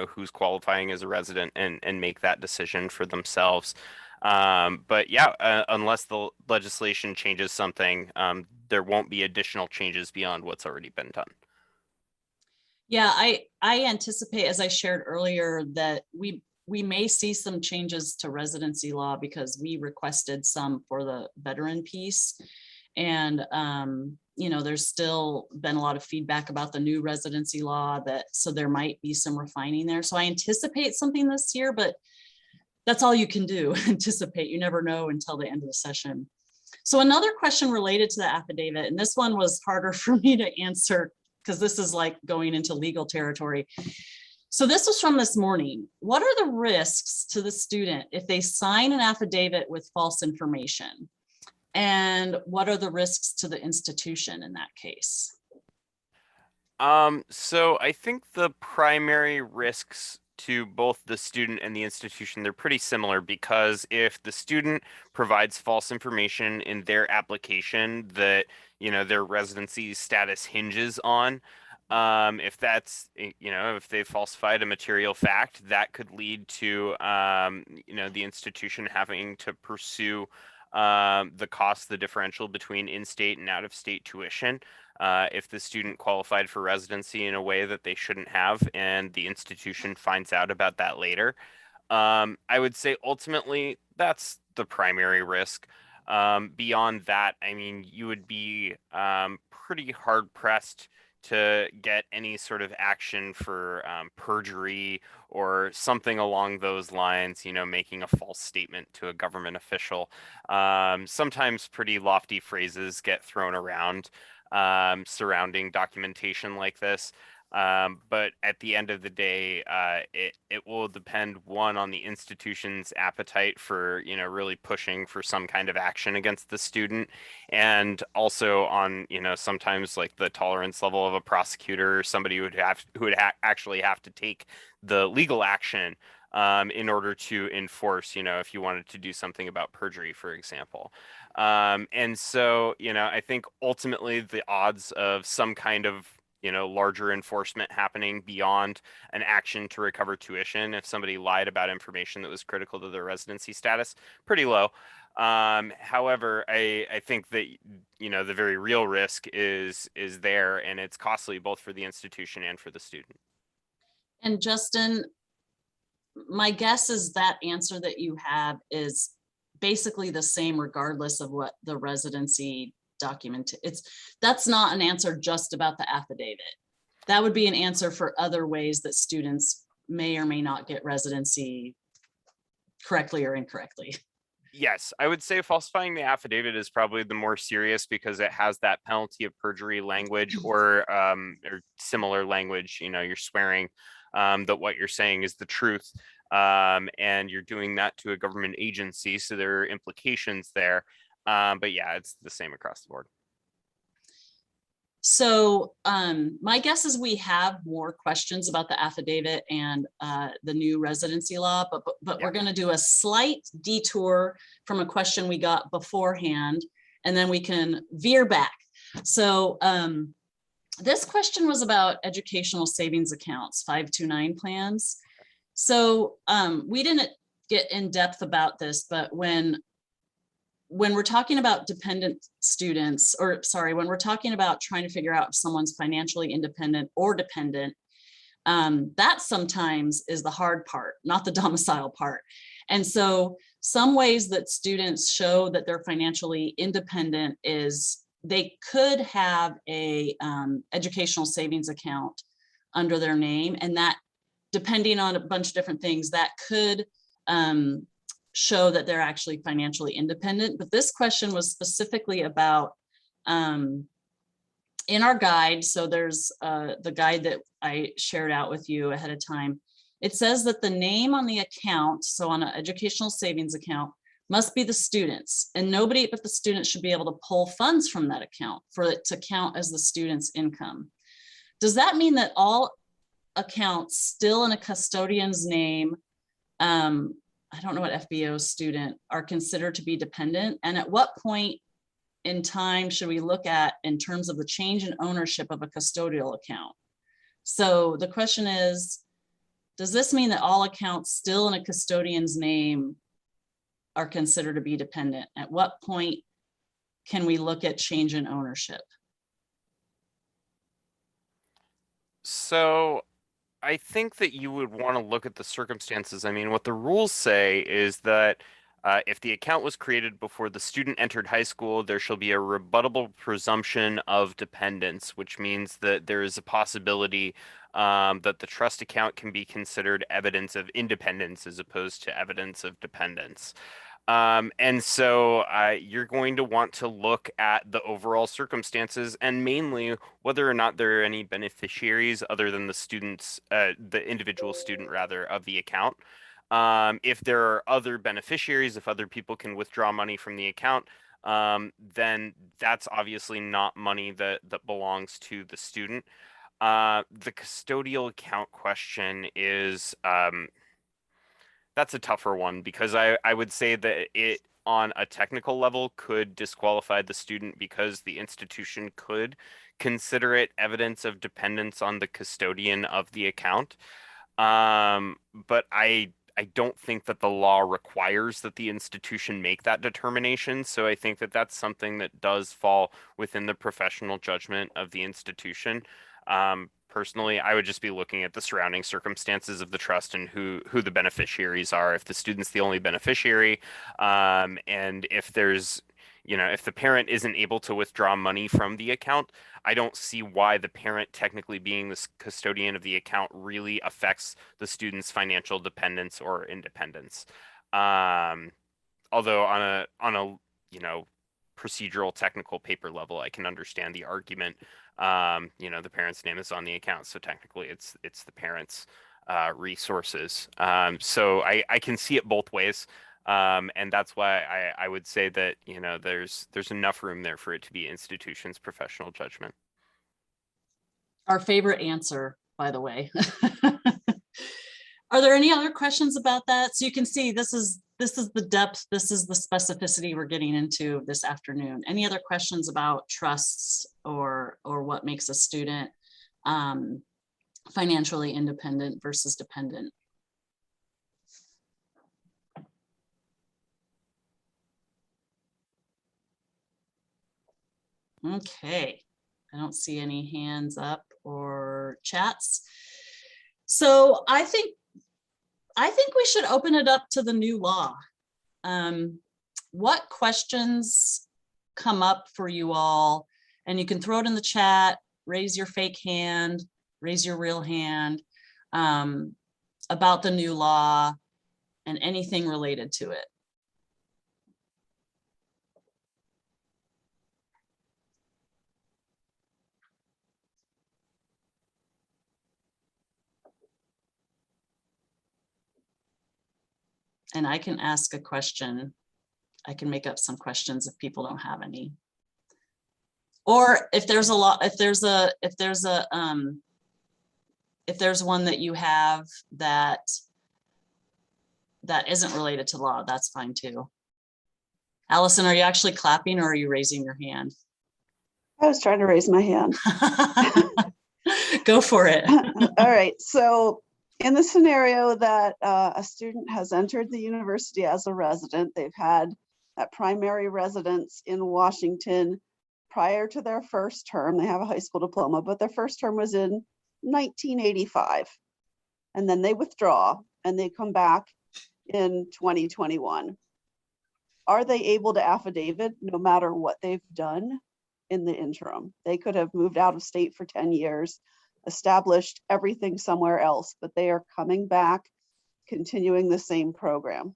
who's qualifying as a resident and make that decision for themselves. But yeah, unless the legislation changes something, there won't be additional changes beyond what's already been done. Yeah, I anticipate, as I shared earlier, that we may see some changes to residency law because we requested some for the veteran piece. And, there's still been a lot of feedback about the new residency law, so there might be some refining there. So I anticipate something this year, but that's all you can do, anticipate. You never know until the end of the session. So another question related to the affidavit, and this one was harder for me to answer because this is like going into legal territory. So this was from this morning. What are the risks to the student if they sign an affidavit with false information? And what are the risks to the institution in that case? So I think the primary risks to both the student and the institution, they're pretty similar, because if the student provides false information in their application that, their residency status hinges on, if that's, if they falsified a material fact, that could lead to, the institution having to pursue the differential between in-state and out-of-state tuition. If the student qualified for residency in a way that they shouldn't have, and the institution finds out about that later. I would say ultimately that's the primary risk. Beyond that, I mean, you would be pretty hard pressed to get any sort of action for perjury or something along those lines, you know, making a false statement to a government official. Sometimes pretty lofty phrases get thrown around surrounding documentation like this. But at the end of the day, it will depend, one, on the institution's appetite for, you know, really pushing for some kind of action against the student, and also on, you know, sometimes like the tolerance level of a prosecutor or somebody who would actually have to take the legal action in order to enforce, you know, if you wanted to do something about perjury, for example. And so, you know, I think ultimately the odds of some kind of, you know, larger enforcement happening beyond an action to recover tuition if somebody lied about information that was critical to their residency status, pretty low. However, I think that, you know, the very real risk is there, and it's costly both for the institution and for the student. And Justin, my guess is that answer that you have is basically the same regardless of what the residency document. That's not an answer just about the affidavit. That would be an answer for other ways that students may or may not get residency correctly or incorrectly. Yes, I would say falsifying the affidavit is probably the more serious because it has that penalty of perjury language or similar language. You know, you're swearing that what you're saying is the truth, and you're doing that to a government agency, so there are implications there. But yeah, it's the same across the board. So my guess is we have more questions about the affidavit and the new residency law, but we're going to do a slight detour from a question we got beforehand, and then we can veer back. So this question was about educational savings accounts, 529 plans. So we didn't get in depth about this, but when we're talking about dependent students, or sorry, when we're talking about trying to figure out if someone's financially independent or dependent, that sometimes is the hard part, not the domicile part. And so some ways that students show that they're financially independent is they could have a educational savings account under their name, and that, depending on a bunch of different things, that could show that they're actually financially independent. But this question was specifically about in our guide. So there's the guide that I shared out with you ahead of time. It says that the name on the account, so on an educational savings account, must be the student's, and nobody but the student should be able to pull funds from that account for it to count as the student's income. Does that mean that all accounts still in a custodian's name, I don't know what FBO student, are considered to be dependent? And at what point in time should we look at in terms of the change in ownership of a custodial account? So the question is, does this mean that all accounts still in a custodian's name are considered to be dependent? At what point can we look at change in ownership? So I think that you would want to look at the circumstances. I mean, what the rules say is that if the account was created before the student entered high school, there shall be a rebuttable presumption of dependence, which means that there is a possibility that the trust account can be considered evidence of independence as opposed to evidence of dependence. And so you're going to want to look at the overall circumstances and mainly whether or not there are any beneficiaries other than the students, the individual student rather, of the account. If there are other beneficiaries, if other people can withdraw money from the account, then that's obviously not money that belongs to the student. The custodial account question is that's a tougher one because I would say that it on a technical level could disqualify the student because the institution could consider it evidence of dependence on the custodian of the account. But I don't think that the law requires that the institution make that determination. So I think that that's something that does fall within the professional judgment of the institution. personally, I would just be looking at the surrounding circumstances of the trust and who the beneficiaries are. If the student's the only beneficiary, and if there's, if the parent isn't able to withdraw money from the account, I don't see why the parent technically being the custodian of the account really affects the student's financial dependence or independence. Although on a procedural technical paper level, I can understand the argument. The parent's name is on the account, so technically it's the parent's resources. So I can see it both ways. And that's why I would say that, there's enough room there for it to be institution's professional judgment. Our favorite answer, by the way. Are there any other questions about that? So you can see this is the depth, this is the specificity we're getting into this afternoon. Any other questions about trusts or what makes a student financially independent versus dependent? Okay, I don't see any hands up or chats. So I think we should open it up to the new law. What questions come up for you all? And you can throw it in the chat, raise your fake hand, raise your real hand, about the new law and anything related to it. And I can ask a question. I can make up some questions if people don't have any. Or if there's a lot, if there's one that you have that isn't related to law, that's fine too. Allison, are you actually clapping or are you raising your hand? I was trying to raise my hand. Go for it. All right. So in the scenario that a student has entered the university as a resident, they've had that primary residence in Washington prior to their first term. They have a high school diploma, but their first term was in 1985. And then they withdraw and they come back in 2021. Are they able to affidavit no matter what they've done in the interim? They could have moved out of state for 10 years, established everything somewhere else, but they are coming back, continuing the same program.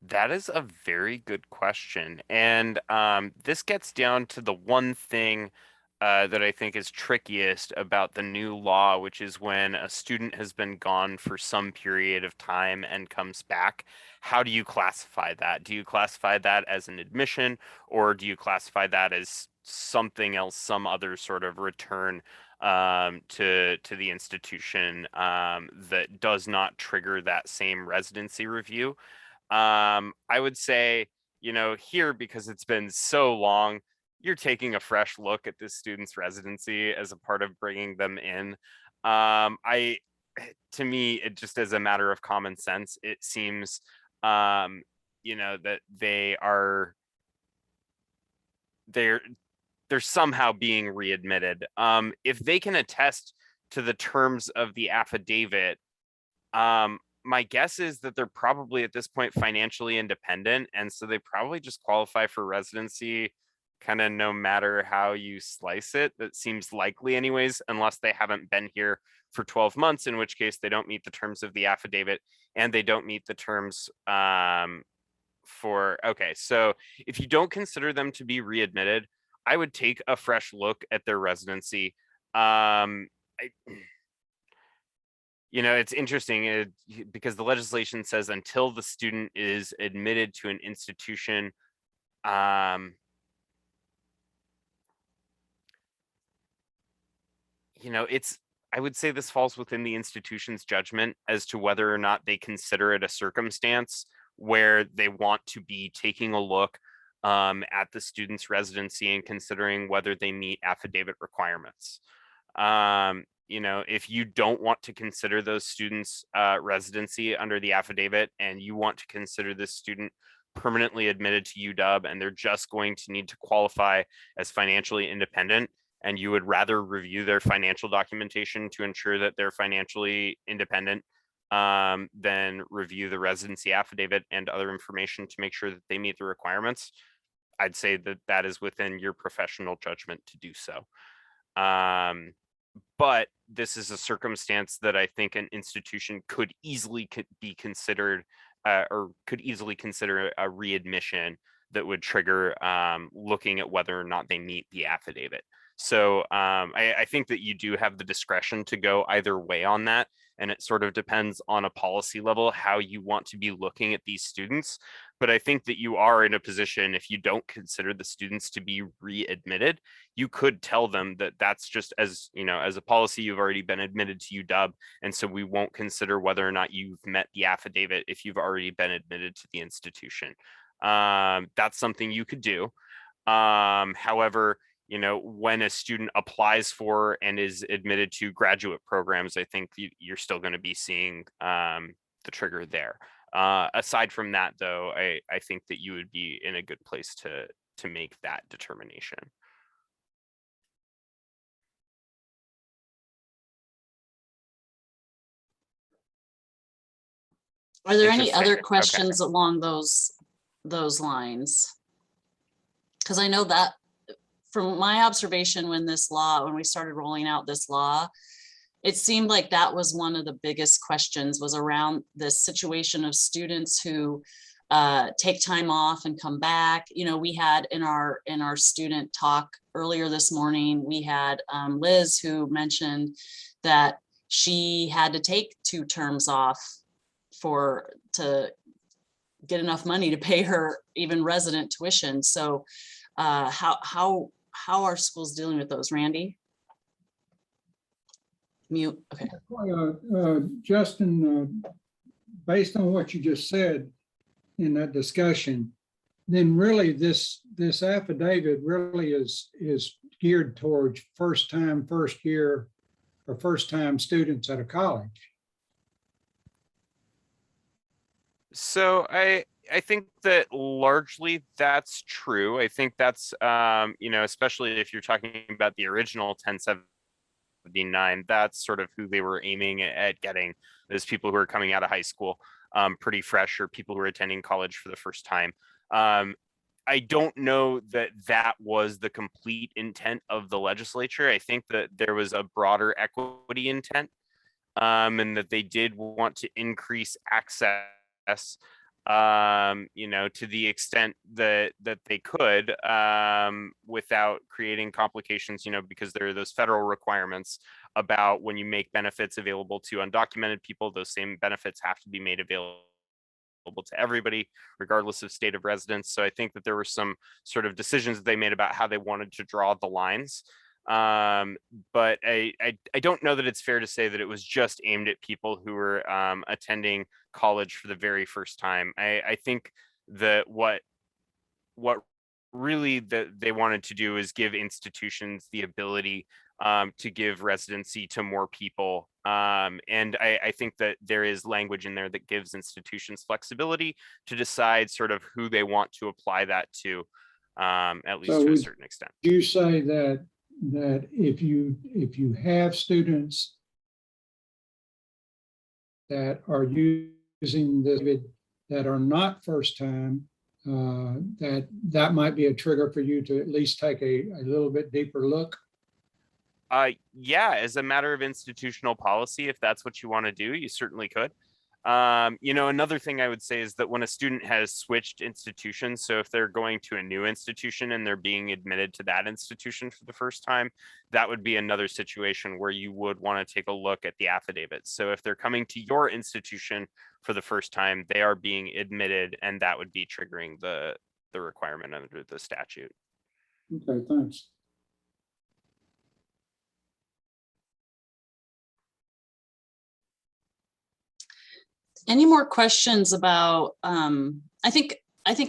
That is a very good question. And this gets down to the one thing that I think is trickiest about the new law, which is when a student has been gone for some period of time and comes back. How do you classify that? Do you classify that as an admission, or do you classify that as something else, some other sort of return to the institution that does not trigger that same residency review? I would say, here, because it's been so long, you're taking a fresh look at this student's residency as a part of bringing them in. To me, it just as a matter of common sense, it seems, that they're somehow being readmitted. If they can attest to the terms of the affidavit, my guess is that they're probably at this point financially independent, and so they probably just qualify for residency kind of no matter how you slice it. That seems likely anyways, unless they haven't been here for 12 months, in which case they don't meet the terms of the affidavit and they don't meet the terms okay, so if you don't consider them to be readmitted, I would take a fresh look at their residency. It's interesting because the legislation says until the student is admitted to an institution, I would say this falls within the institution's judgment as to whether or not they consider it a circumstance where they want to be taking a look at the student's residency and considering whether they meet affidavit requirements. If you don't want to consider those students' residency under the affidavit and you want to consider this student permanently admitted to UW and they're just going to need to qualify as financially independent, and you would rather review their financial documentation to ensure that they're financially independent, than review the residency affidavit and other information to make sure that they meet the requirements, I'd say that that is within your professional judgment to do so. But this is a circumstance that I think an institution could easily be considered, or could easily consider a readmission that would trigger looking at whether or not they meet the affidavit. So I think that you do have the discretion to go either way on that. And it sort of depends on a policy level how you want to be looking at these students. But I think that you are in a position, if you don't consider the students to be readmitted, you could tell them that that's just, as you know, as a policy, you've already been admitted to UW, and so we won't consider whether or not you've met the affidavit if you've already been admitted to the institution. That's something you could do. However, you know, when a student applies for and is admitted to graduate programs, I think you're still going to be seeing the trigger there. Aside from that, though, I think that you would be in a good place to make that determination. Are there any Interesting. other Okay. questions along those lines? Because I know that from my observation when we started rolling out this law, it seemed like that was one of the biggest questions, was around this situation of students who take time off and come back. You know, we had in our student talk earlier this morning, we had Liz, who mentioned that she had to take 2 terms off to get enough money to pay her even resident tuition. So how are schools dealing with those, Randy? Mute. Okay. Justin, based on what you just said in that discussion, then really this affidavit really is geared towards first year, or first time students at a college. So I think that largely that's true. I think that's, you know, especially if you're talking about the original 1079, that's sort of who they were aiming at getting, those people who are coming out of high school pretty fresh, or people who are attending college for the first time. I don't know that that was the complete intent of the legislature. I think that there was a broader equity intent, and that they did want to increase access, you know, to the extent that they could, without creating complications, you know, because there are those federal requirements about when you make benefits available to undocumented people, those same benefits have to be made available to everybody, regardless of state of residence. So I think that there were some sort of decisions that they made about how they wanted to draw the lines. But I don't know that it's fair to say that it was just aimed at people who were attending college for the very first time. I think that what really that they wanted to do is give institutions the ability to give residency to more people. And I think that there is language in there that gives institutions flexibility to decide sort of who they want to apply that to, at least So to a would certain extent. You say that if you have students that are using this that are not first time, that might be a trigger for you to at least take a little bit deeper look? Yeah, as a matter of institutional policy, if that's what you want to do, you certainly could. You know, another thing I would say is that when a student has switched institutions, so if they're going to a new institution and they're being admitted to that institution for the first time, that would be another situation where you would want to take a look at the affidavit. So if they're coming to your institution for the first time, they are being admitted, and that would be triggering the requirement under the statute. Okay, thanks. Any more questions about, I think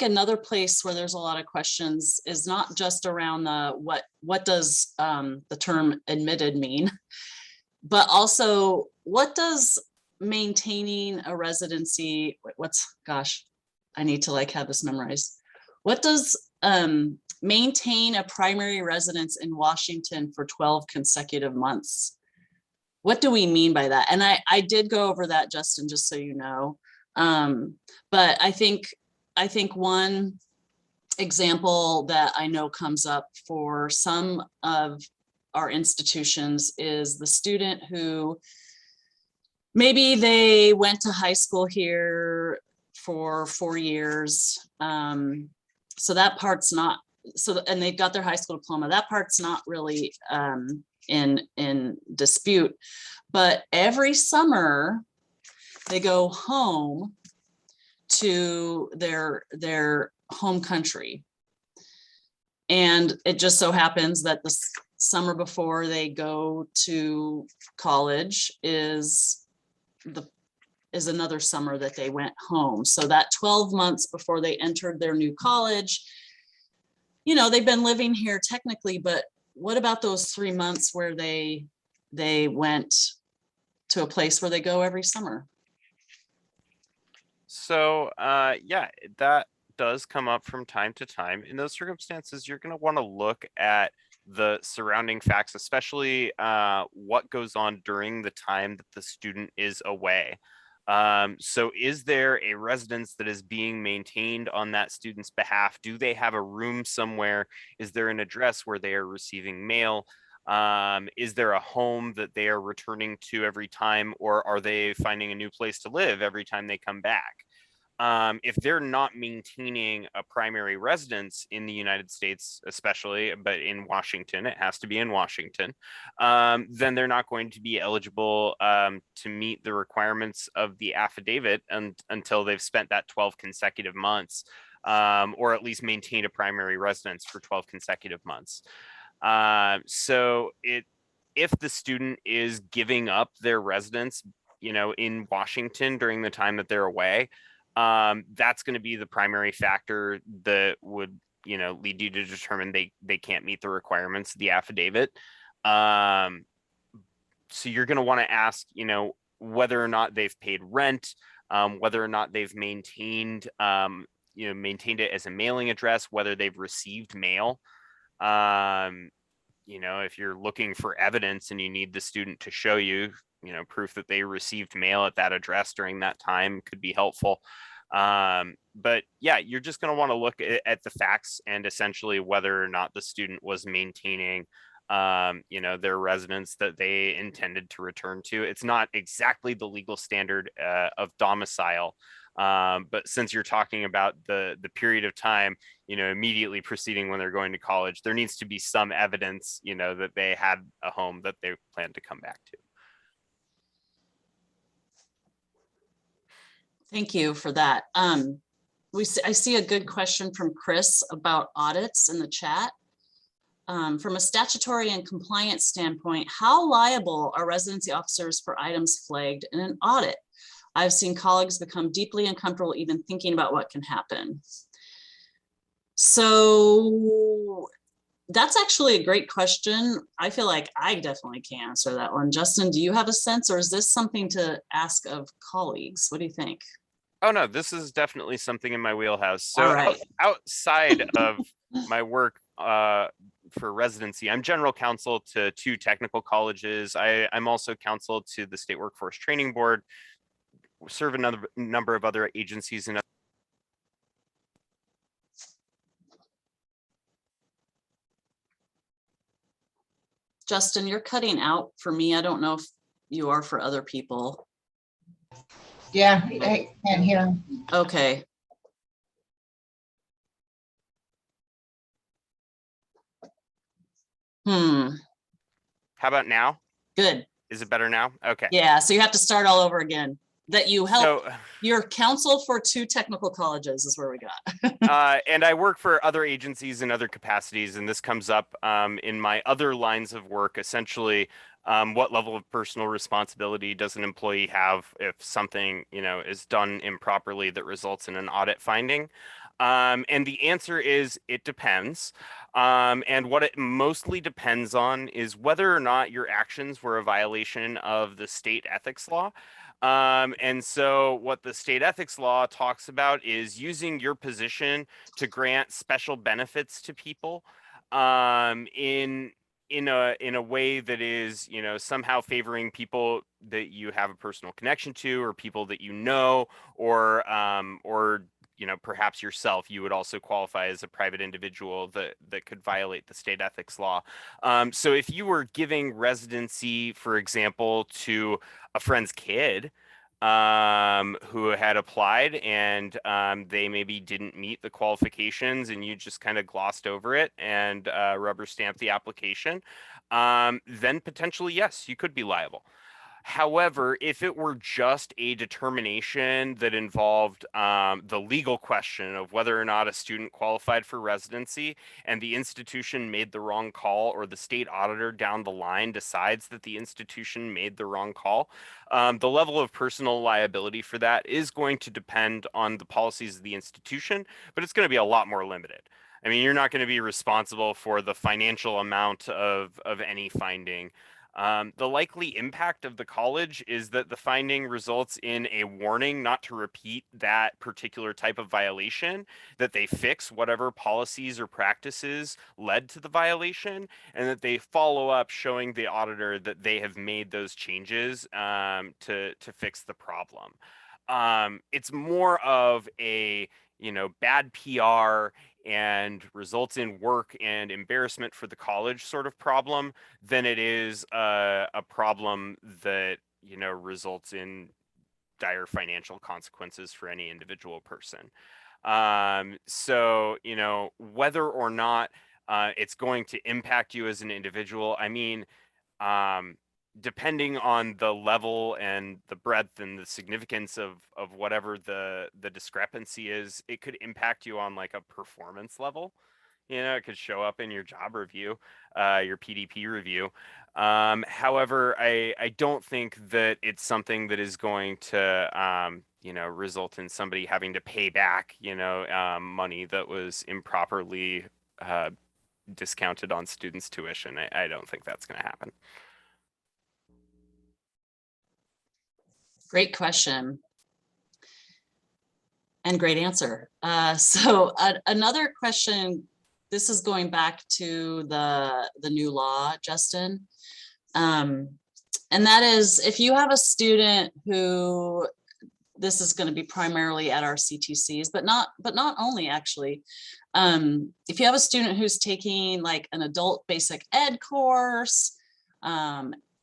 another place where there's a lot of questions is not just around what does the term admitted mean, but also what does maintaining a residency, gosh, I need to like have this memorized. What does maintain a primary residence in Washington for 12 consecutive months. What do we mean by that? And I did go over that, Justin, just so you know. But I think one example that I know comes up for some of our institutions is the student who maybe they went to high school here for 4 years. So that part's not, and they got their high school diploma. That part's not really in dispute, but every summer they go home to their home country. And it just so happens that the summer before they go to college is another summer that they went home. So that 12 months before they entered their new college, you know, they've been living here technically, but what about those 3 months where they went to a place where they go every summer? So yeah, that does come up from time to time. In those circumstances, you're going to want to look at the surrounding facts, especially what goes on during the time that the student is away. So is there a residence that is being maintained on that student's behalf? Do they have a room somewhere? Is there an address where they are receiving mail? Is there a home that they are returning to every time, or are they finding a new place to live every time they come back? If they're not maintaining a primary residence in the United States, especially, but in Washington, it has to be in Washington, then they're not going to be eligible to meet the requirements of the affidavit until they've spent that 12 consecutive months, or at least maintained a primary residence for 12 consecutive months. So if the student is giving up their residence, you know, in Washington during the time that they're away, that's going to be the primary factor that would, you know, lead you to determine they can't meet the requirements of the affidavit. So you're going to want to ask, you know, whether or not they've paid rent, whether or not they've maintained, you know, maintained it as a mailing address, whether they've received mail. You know, if you're looking for evidence and you need the student to show you, you know, proof that they received mail at that address during that time could be helpful. But yeah, you're just going to want to look at the facts and essentially whether or not the student was maintaining, you know, their residence that they intended to return to. It's not exactly the legal standard of domicile. But since you're talking about the period of time, you know, immediately preceding when they're going to college, there needs to be some evidence, you know, that they had a home that they plan to come back to. Thank you for that. I see a good question from Chris about audits in the chat. From a statutory and compliance standpoint, how liable are residency officers for items flagged in an audit? I've seen colleagues become deeply uncomfortable even thinking about what can happen. So that's actually a great question. I feel like I definitely can't answer that one. Justin, do you have a sense, or is this something to ask of colleagues? What do you think? Oh no, this is definitely something in my wheelhouse. So All right. outside of my work for residency, I'm general counsel to 2 technical colleges. I'm also counsel to the State Workforce Training Board, serve another number of other agencies and Justin, you're cutting out for me. I don't know if you are for other people. Yeah, I can't hear him. Okay. How about now? Good. Is it better now? Okay. Yeah, so you have to start all over again. That you help, So, your counsel for 2 technical colleges is where we got. and I work for other agencies in other capacities, and this comes up in my other lines of work. Essentially, what level of personal responsibility does an employee have if something, you know, is done improperly that results in an audit finding? And the answer is it depends. And what it mostly depends on is whether or not your actions were a violation of the state ethics law. And so what the state ethics law talks about is using your position to grant special benefits to people in a way that is, you know, somehow favoring people that you have a personal connection to, or people that you know, or you know, perhaps yourself, you would also qualify as a private individual that could violate the state ethics law. So if you were giving residency, for example, to a friend's kid who had applied, and they maybe didn't meet the qualifications, and you just kind of glossed over it and rubber stamped the application, then potentially, yes, you could be liable. However, if it were just a determination that involved the legal question of whether or not a student qualified for residency, and the institution made the wrong call, or the state auditor down the line decides that the institution made the wrong call, the level of personal liability for that is going to depend on the policies of the institution, but it's going to be a lot more limited. I mean, you're not going to be responsible for the financial amount of any finding. The likely impact of the college is that the finding results in a warning not to repeat that particular type of violation, that they fix whatever policies or practices led to the violation, and that they follow up showing the auditor that they have made those changes to fix the problem. It's more of a, you know, bad PR and results in work and embarrassment for the college sort of problem than it is a problem that, you know, results in dire financial consequences for any individual person. So, you know, whether or not it's going to impact you as an individual, I mean, depending on the level and the breadth and the significance of whatever the discrepancy is, it could impact you on like a performance level. You know, it could show up in your job review, your PDP review. However, I don't think that it's something that is going to, you know, result in somebody having to pay back, you know, money that was improperly discounted on students' tuition. I don't think that's going to happen. Great question. And great answer. Another question, this is going back to the new law, Justin. And that is, if you have a student who, this is going to be primarily at our CTCs, but not only actually, if you have a student who's taking like an adult basic ed course,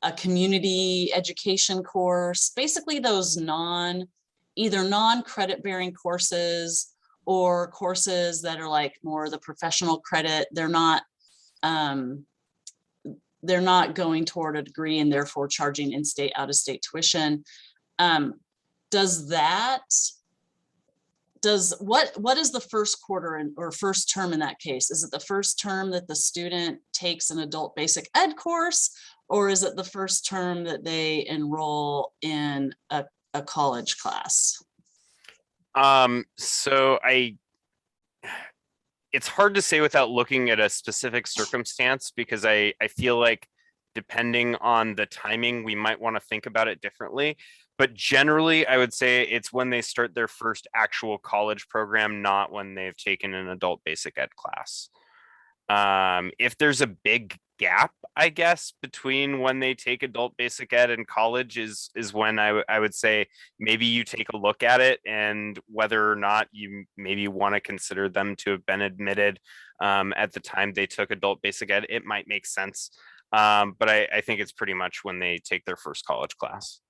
a community education course, basically those either non-credit bearing courses or courses that are like more the professional credit, they're not going toward a degree and therefore charging in-state, out-of-state tuition. What is the first quarter or first term in that case? Is it the first term that the student takes an adult basic ed course, or is it the first term that they enroll in a college class? It's hard to say without looking at a specific circumstance, because I feel like depending on the timing, we might want to think about it differently. But generally, I would say it's when they start their first actual college program, not when they've taken an adult basic ed class. If there's a big gap, I guess, between when they take adult basic ed and college is when I would say maybe you take a look at it, and whether or not you maybe want to consider them to have been admitted at the time they took adult basic ed, it might make sense. But I think it's pretty much when they take their first college class.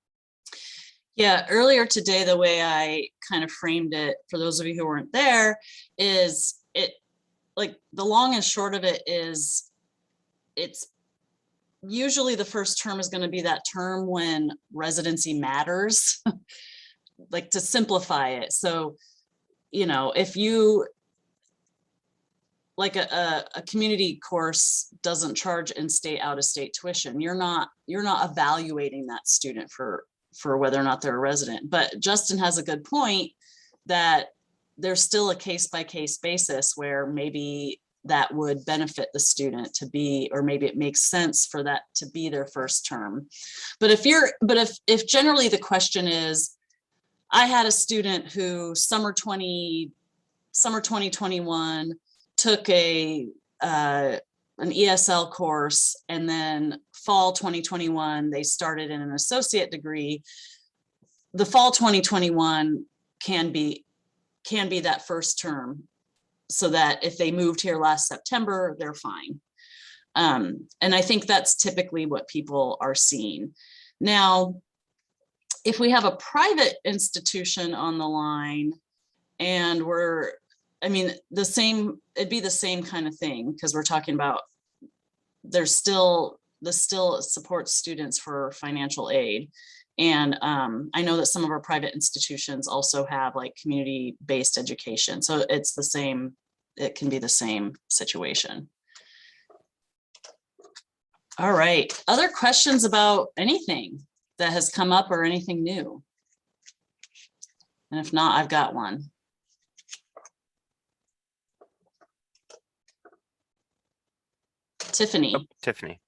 Yeah, earlier today, the way I kind of framed it, for those of you who weren't there, is it like the long and short of it is it's usually the first term is going to be that term when residency matters, like to simplify it. So, you know, if you like a community course doesn't charge in-state, out-of-state tuition, you're not evaluating that student for whether or not they're a resident. But Justin has a good point that there's still a case-by-case basis where maybe that would benefit the student to be, or maybe it makes sense for that to be their first term. But if generally the question is, I had a student who summer 2021 took an ESL course, and then fall 2021, they started in an associate degree. The fall 2021 can be that first term, so that if they moved here last September, they're fine. And I think that's typically what people are seeing. Now, if we have a private institution on the line, and it'd be the same kind of thing, because we're talking about this still supports students for financial aid. And I know that some of our private institutions also have like community-based education. So it's the same, it can be the same situation. All right, other questions about anything that has come up or anything new? And if not, I've got one. Tiffany. Oh, Tiffany.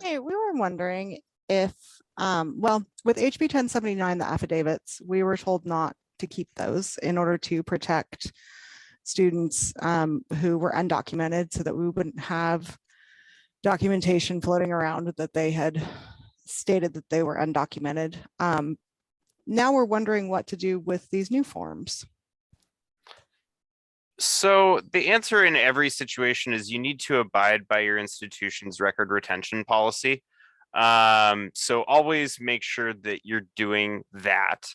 Hey, we were wondering if, well, with HB 1079, the affidavits, we were told not to keep those in order to protect students who were undocumented, so that we wouldn't have documentation floating around that they had stated that they were undocumented. Now we're wondering what to do with these new forms. So the answer in every situation is you need to abide by your institution's record retention policy. So always make sure that you're doing that.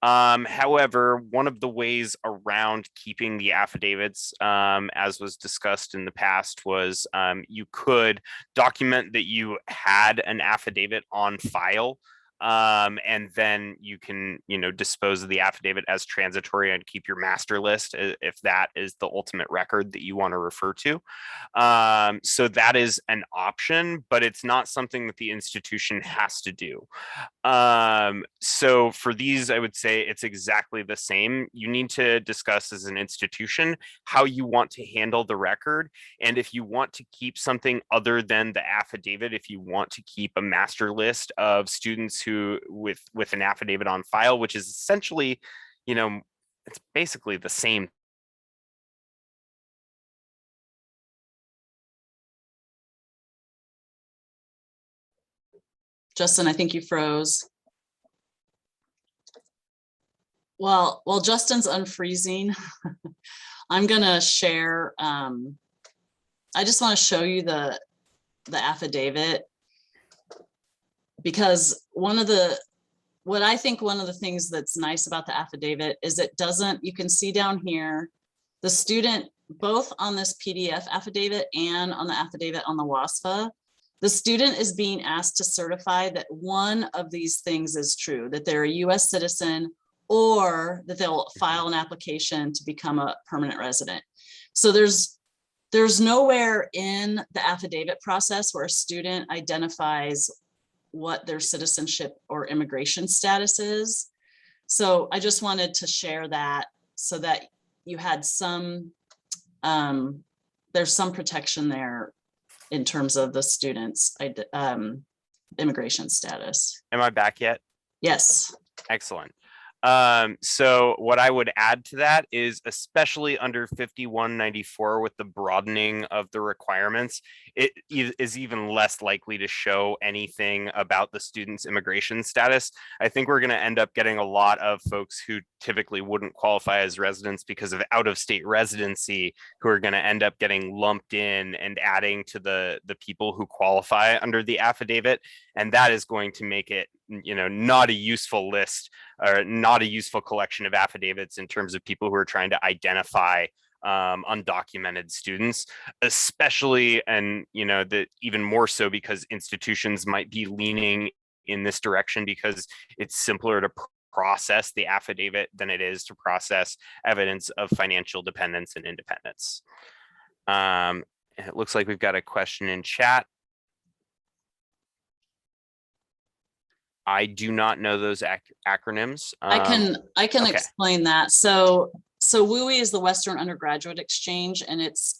However, one of the ways around keeping the affidavits, as was discussed in the past, was you could document that you had an affidavit on file. And then you can, dispose of the affidavit as transitory and keep your master list if that is the ultimate record that you want to refer to. So that is an option, but it's not something that the institution has to do. So for these, I would say it's exactly the same. You need to discuss as an institution how you want to handle the record. And if you want to keep something other than the affidavit, if you want to keep a master list of students who with an affidavit on file, which is essentially, it's basically the same. Justin, I think you froze. Well, while Justin's unfreezing, I'm gonna share. I just want to show you the affidavit, because what I think one of the things that's nice about the affidavit is it doesn't, you can see down here, the student, both on this PDF affidavit and on the affidavit on the WASFA, the student is being asked to certify that one of these things is true, that they're a US citizen, or that they'll file an application to become a permanent resident. So there's nowhere in the affidavit process where a student identifies what their citizenship or immigration status is. So I just wanted to share that so that you had some, there's some protection there in terms of the students' immigration status. Am I back yet? Yes. Excellent. So what I would add to that is, especially under 5194 with the broadening of the requirements, it is even less likely to show anything about the student's immigration status. I think we're going to end up getting a lot of folks who typically wouldn't qualify as residents because of out-of-state residency, who are going to end up getting lumped in and adding to the people who qualify under the affidavit. And that is going to make it, not a useful list, or not a useful collection of affidavits in terms of people who are trying to identify undocumented students, especially, and that even more so because institutions might be leaning in this direction because it's simpler to process the affidavit than it is to process evidence of financial dependence and independence. It looks like we've got a question in chat. I do not know those acronyms. I can okay. explain that. So So WUI is the Western Undergraduate Exchange, and it's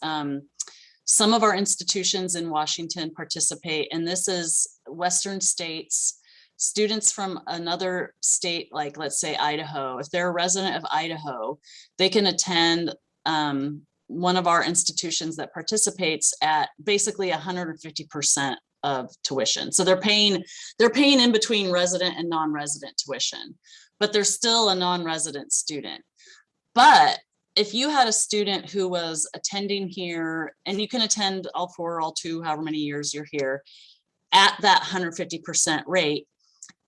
some of our institutions in Washington participate, and this is Western states. Students from another state, like let's say Idaho, if they're a resident of Idaho, they can attend one of our institutions that participates at basically 150% of tuition. So they're paying in between resident and non-resident tuition, but they're still a non-resident student. But if you had a student who was attending here, and you can attend all 4, all 2, however many years you're here, at that 150% rate,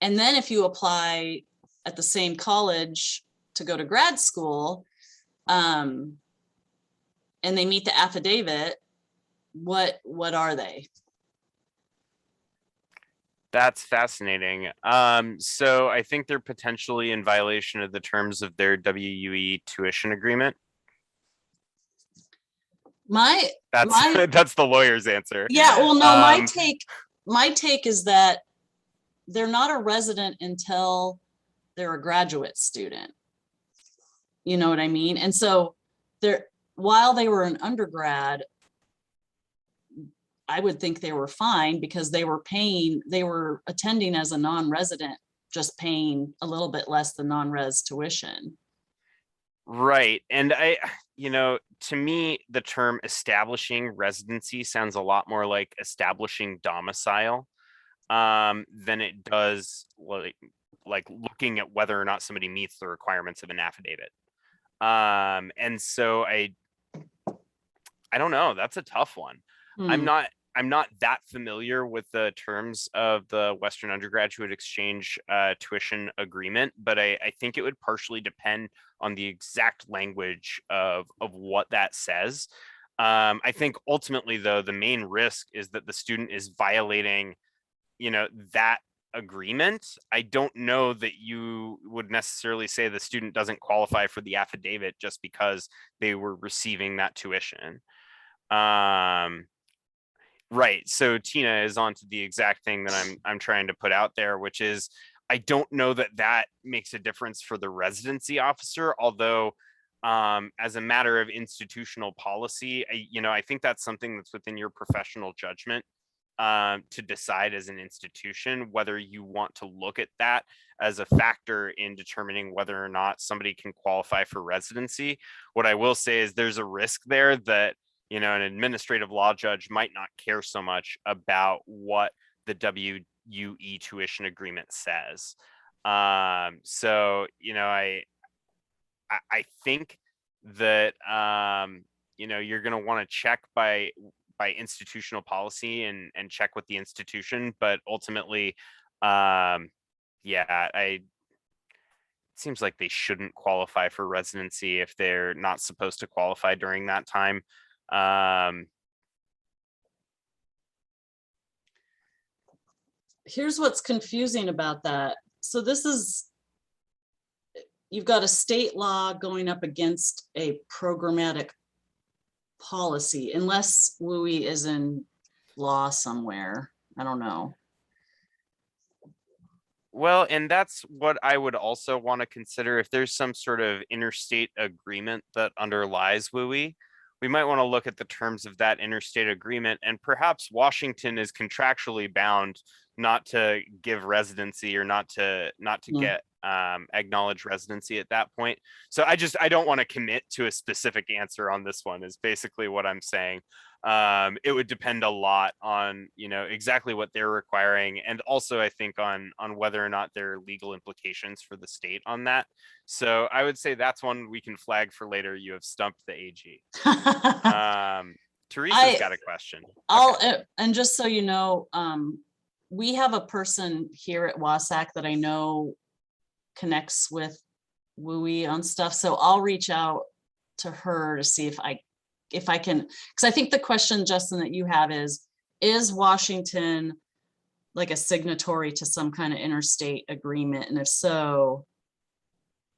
and then if you apply at the same college to go to grad school, and they meet the affidavit, what are they? That's fascinating. So I think they're potentially in violation of the terms of their WUE tuition agreement. That's that's the lawyer's answer. Yeah, well, no, my take is that they're not a resident until they're a graduate student. You know what I mean? And so while they were an undergrad, I would think they were fine because they were attending as a non-resident, just paying a little bit less than non-res tuition. Right. And to me, the term establishing residency sounds a lot more like establishing domicile than it does like looking at whether or not somebody meets the requirements of an affidavit. And so I don't know. That's a tough one. I'm not that familiar with the terms of the Western Undergraduate Exchange tuition agreement, but I think it would partially depend on the exact language of what that says. I think ultimately, though, the main risk is that the student is violating, that agreement. I don't know that you would necessarily say the student doesn't qualify for the affidavit just because they were receiving that tuition. Right. So Tina is onto the exact thing that I'm trying to put out there, which is I don't know that makes a difference for the residency officer, although as a matter of institutional policy, I think that's something that's within your professional judgment to decide as an institution whether you want to look at that as a factor in determining whether or not somebody can qualify for residency. What I will say is there's a risk there that an administrative law judge might not care so much about what the WUE tuition agreement says. So, I think that, you're going to want to check by institutional policy and check with the institution, but ultimately, it seems like they shouldn't qualify for residency if they're not supposed to qualify during that time. Here's what's confusing about that. So you've got a state law going up against a programmatic policy, unless WUI is in law somewhere. I don't know. Well, and that's what I would also want to consider. If there's some sort of interstate agreement that underlies WUI, we might want to look at the terms of that interstate agreement, and perhaps Washington is contractually bound not to give residency or not to get acknowledged residency at that point. So I don't want to commit to a specific answer on this one is basically what I'm saying. It would depend a lot on, exactly what they're requiring. And also I think on whether or not there are legal implications for the state on that. So I would say that's one we can flag for later. You have stumped the AG. Teresa's got a question. And just so you know, we have a person here at WASAC that I know connects with WUI on stuff. So I'll reach out to her to see if I can, because I think the question, Justin, that you have is Washington like a signatory to some kind of interstate agreement? And if so,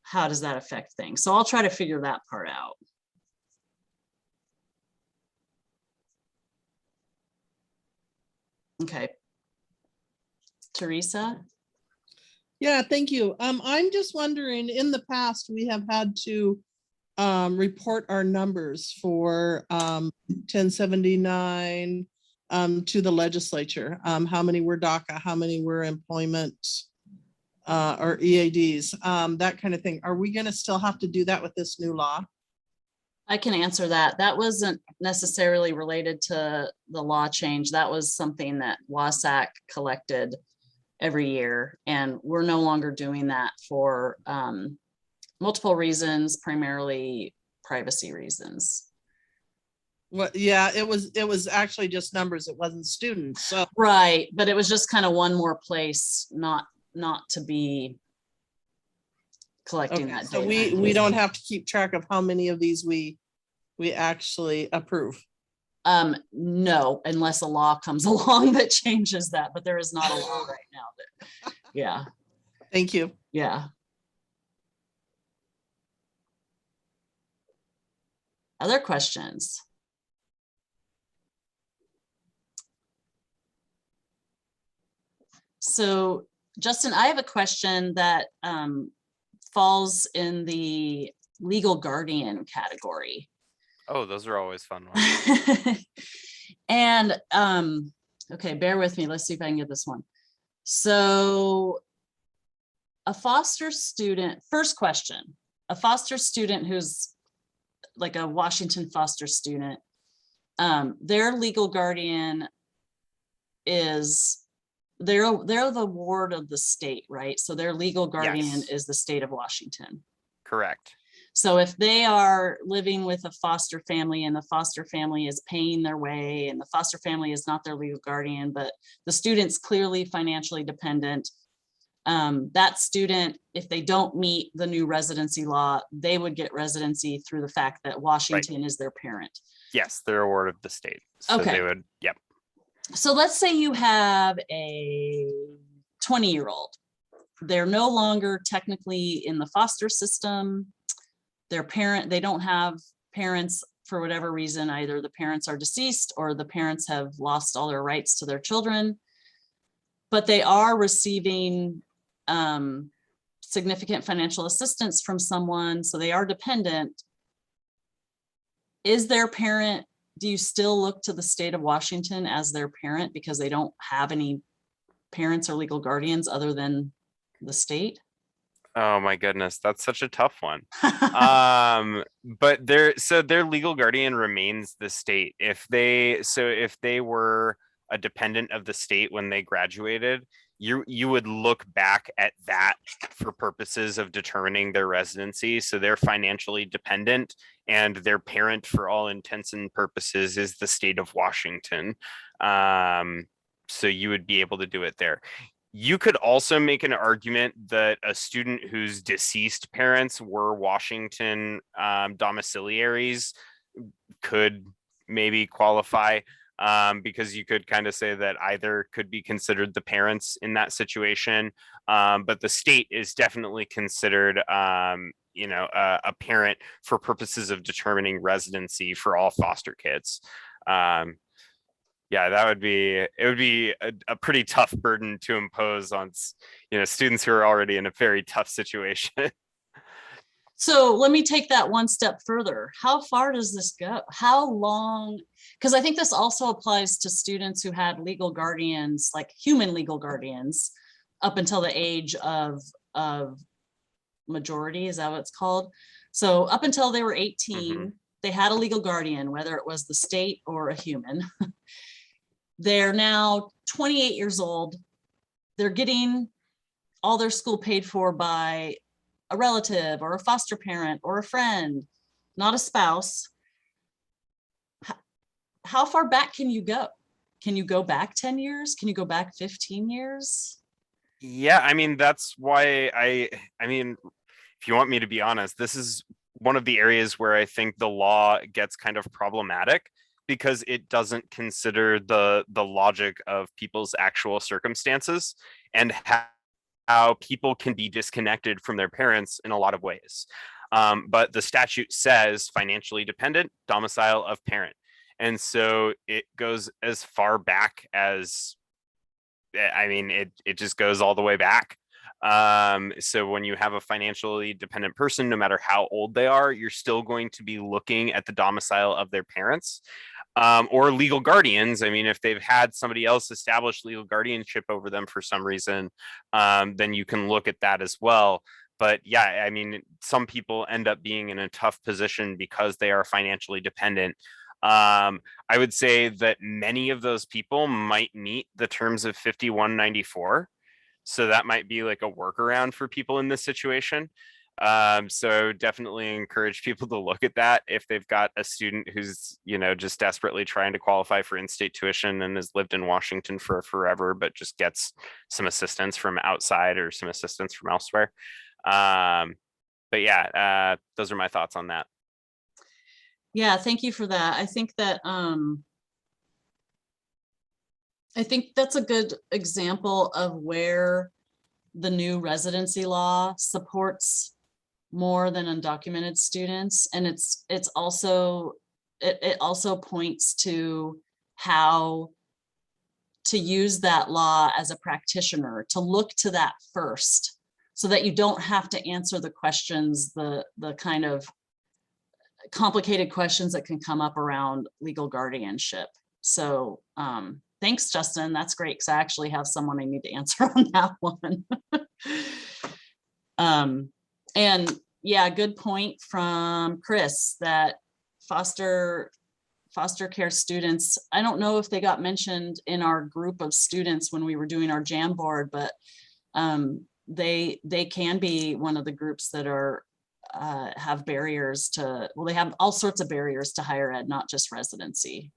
how does that affect things? So I'll try to figure that part out. Okay. Teresa? Yeah, thank you. I'm just wondering, in the past, we have had to report our numbers for 1079 to the legislature. How many were DACA, how many were employment or EADs, that kind of thing. Are we going to still have to do that with this new law? I can answer that. That wasn't necessarily related to the law change. That was something that WASAC collected every year, and we're no longer doing that for multiple reasons, primarily privacy reasons. Well, yeah, it was actually just numbers. It wasn't students. So Right, but it was just kind of one more place, not to be collecting okay, that so data. we don't have to keep track of how many of these we actually approve. No, unless a law comes along that changes that, but there is not a law right now that, yeah, Thank you. yeah. Other questions? So Justin, I have a question that falls in the legal guardian category. Oh, those are always fun ones. And okay, bear with me. Let's see if I can get this one. So a foster student, first question, a foster student who's like a Washington foster student, their legal guardian is, they're the ward of the state, right? So their legal guardian Yes. is the state of Washington. Correct. So if they are living with a foster family and the foster family is paying their way and the foster family is not their legal guardian, but the student's clearly financially dependent, that student, if they don't meet the new residency law, they would get residency through the fact that Washington is their parent. Yes, they're a ward of the state. So Okay. they would, yep. So let's say you have a 20-year-old. They're no longer technically in the foster system. They don't have parents for whatever reason. Either the parents are deceased or the parents have lost all their rights to their children, but they are receiving significant financial assistance from someone, so they are dependent. Is their parent, do you still look to the state of Washington as their parent because they don't have any parents or legal guardians other than the state? Oh my goodness, that's such a tough one. But their legal guardian remains the state. If they were a dependent of the state when they graduated, you would look back at that for purposes of determining their residency. So they're financially dependent, and their parent, for all intents and purposes, is the state of Washington. So you would be able to do it there. You could also make an argument that a student whose deceased parents were Washington domiciliaries could maybe qualify, because you could kind of say that either could be considered the parents in that situation. But the state is definitely considered a parent for purposes of determining residency for all foster kids. Yeah, it would be a pretty tough burden to impose on, students who are already in a very tough situation. So let me take that one step further. How far does this go? How long? Because I think this also applies to students who had legal guardians, like human legal guardians, up until the age of majority, is that what it's called? So up until they were 18, they had a legal guardian, whether it was the state or a human. They're now 28 years old. They're getting all their school paid for by a relative or a foster parent or a friend, not a spouse. How far back can you go? Can you go back 10 years? Can you go back 15 years? Yeah, I mean, that's why I mean, if you want me to be honest, this is one of the areas where I think the law gets kind of problematic, because it doesn't consider the logic of people's actual circumstances and how people can be disconnected from their parents in a lot of ways. But the statute says financially dependent, domicile of parent. And so it goes as far back as, I mean, it just goes all the way back. So when you have a financially dependent person, no matter how old they are, you're still going to be looking at the domicile of their parents. Or legal guardians. I mean, if they've had somebody else establish legal guardianship over them for some reason, then you can look at that as well. But yeah, I mean, some people end up being in a tough position because they are financially dependent. I would say that many of those people might meet the terms of 5194. So that might be like a workaround for people in this situation. So definitely encourage people to look at that if they've got a student who's, you know, just desperately trying to qualify for in-state tuition and has lived in Washington for forever, but just gets some assistance from outside or some assistance from elsewhere. But yeah, those are my thoughts on that. Yeah, thank you for that. I think that's a good example of where the new residency law supports more than undocumented students. And it also points to how to use that law as a practitioner, to look to that first, so that you don't have to answer the questions, the kind of complicated questions that can come up around legal guardianship. So thanks, Justin. That's great, because I actually have someone I need to answer on that one. And yeah, good point from Chris that foster care students, I don't know if they got mentioned in our group of students when we were doing our Jamboard, but they can be one of the groups that are have barriers to, well, they have all sorts of barriers to higher ed, not just residency.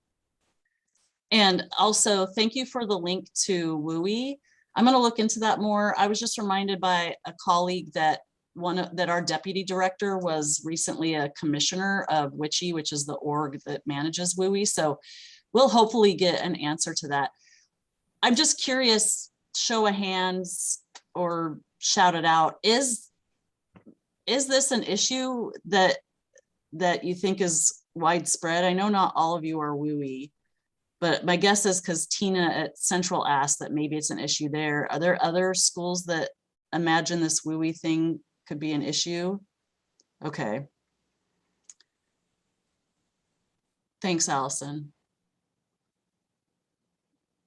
And also, thank you for the link to WUI. I'm going to look into that more. I was just reminded by a colleague that our deputy director was recently a commissioner of WICHE, which is the org that manages WUI. So we'll hopefully get an answer to that. I'm just curious, show of hands or shout it out. Is this an issue that you think is widespread? I know not all of you are WUI, but my guess is because Tina at Central asked that maybe it's an issue there. Are there other schools that imagine this WUI thing could be an issue? Okay. Thanks, Allison.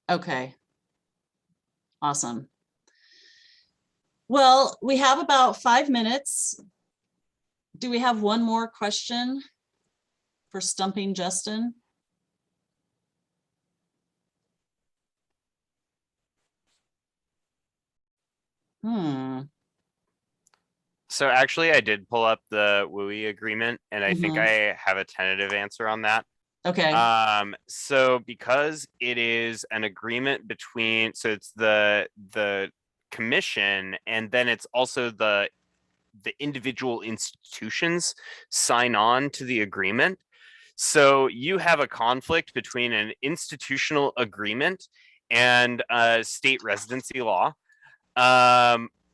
Okay. Awesome. Well, we have about 5 minutes. Do we have one more question for Stumping Justin? So actually, I did pull up the WUI agreement, and I think I have a tentative answer on that. Okay. So because it is an agreement between, so it's the commission, and then it's also the individual institutions sign on to the agreement. So you have a conflict between an institutional agreement and state residency law.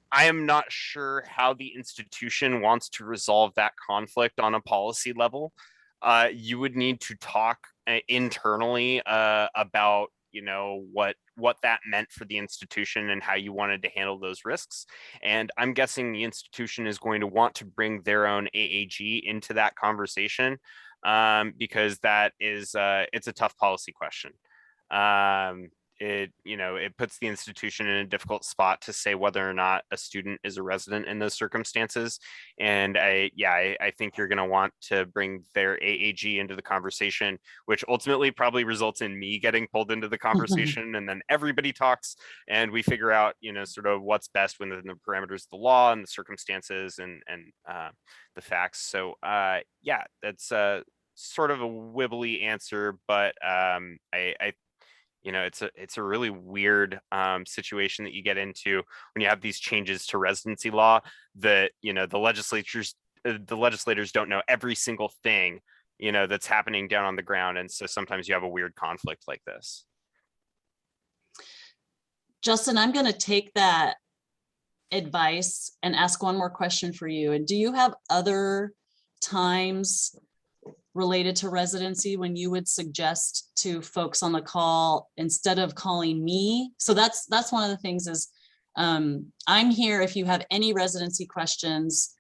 I am not sure how the institution wants to resolve that conflict on a policy level. You would need to talk internally about, you know, what that meant for the institution and how you wanted to handle those risks. And I'm guessing the institution is going to want to bring their own AAG into that conversation, because that is it's a tough policy question. It puts the institution in a difficult spot to say whether or not a student is a resident in those circumstances. And I think you're going to want to bring their AAG into the conversation, which ultimately probably results in me getting pulled into the conversation. And then everybody talks and we figure out, you know, sort of what's best within the parameters of the law and the circumstances and the facts. So yeah, that's sort of a wibbly answer, but you know, it's a really weird situation that you get into when you have these changes to residency law that, you know, the legislators don't know every single thing, you know, that's happening down on the ground. And so sometimes you have a weird conflict like this. Justin, I'm going to take that advice and ask one more question for you. And do you have other times related to residency when you would suggest to folks on the call, instead of calling me? So that's one of the things is I'm here if you have any residency questions.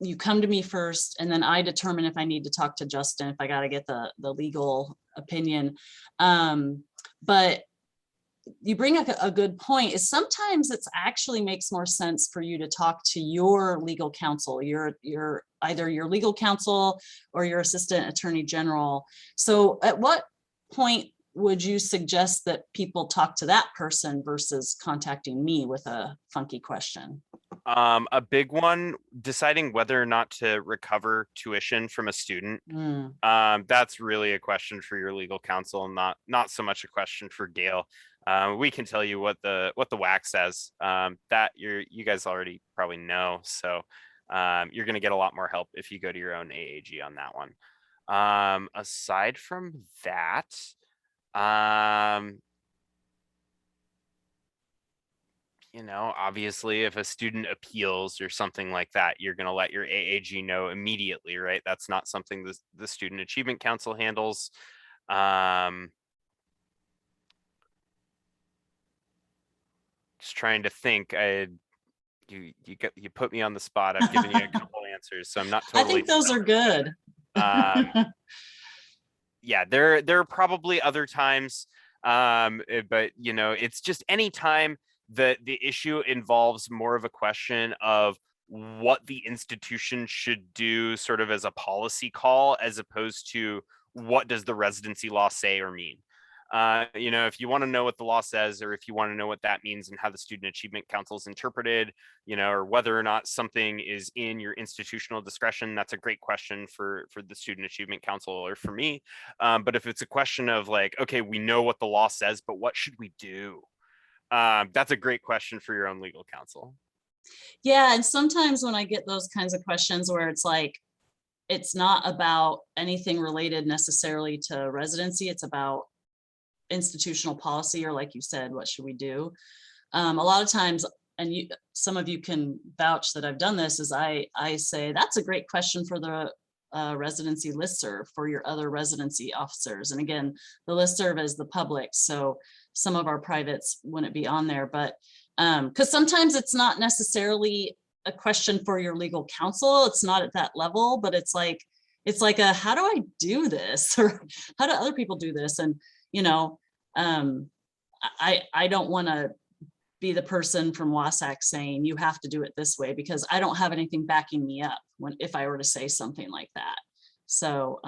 You come to me first, and then I determine if I need to talk to Justin, if I got to get the legal opinion. But you bring up a good point, is sometimes it's actually makes more sense for you to talk to your legal counsel, your either your legal counsel or your assistant attorney general. So at what point would you suggest that people talk to that person versus contacting me with a funky question? A big one, deciding whether or not to recover tuition from a student. That's really a question for your legal counsel, not so much a question for Gail. We can tell you what the WAC says, that you guys already probably know. So you're going to get a lot more help if you go to your own AAG on that one. Aside from that, you know, obviously if a student appeals or something like that, you're going to let your AAG know immediately, right? That's not something the Student Achievement Council handles. Just trying to think. You put me on the spot. I've given you a couple answers, so I'm not I totally. think those are good. Yeah, there are probably other times, but you know, it's just any time that the issue involves more of a question of what the institution should do, sort of as a policy call, as opposed to what does the residency law say or mean. You know, if you want to know what the law says, or if you want to know what that means and how the Student Achievement Council is interpreted, you know, or whether or not something is in your institutional discretion, that's a great question for the Student Achievement Council or for me. But if it's a question of like, okay, we know what the law says, but what should we do? That's a great question for your own legal counsel. Yeah, and sometimes when I get those kinds of questions where it's like, it's not about anything related necessarily to residency, it's about institutional policy, or like you said, what should we do? A lot of times, and some of you can vouch that I've done this, is I say that's a great question for the residency listserv for your other residency officers. And again, the listserv is the public, so some of our privates wouldn't be on there, but because sometimes it's not necessarily a question for your legal counsel, it's not at that level, but it's like a, how do I do this, or how do other people do this? And you know, I don't want to be the person from WASAC saying you have to do it this way, because I don't have anything backing me up if I were to say something like that. So,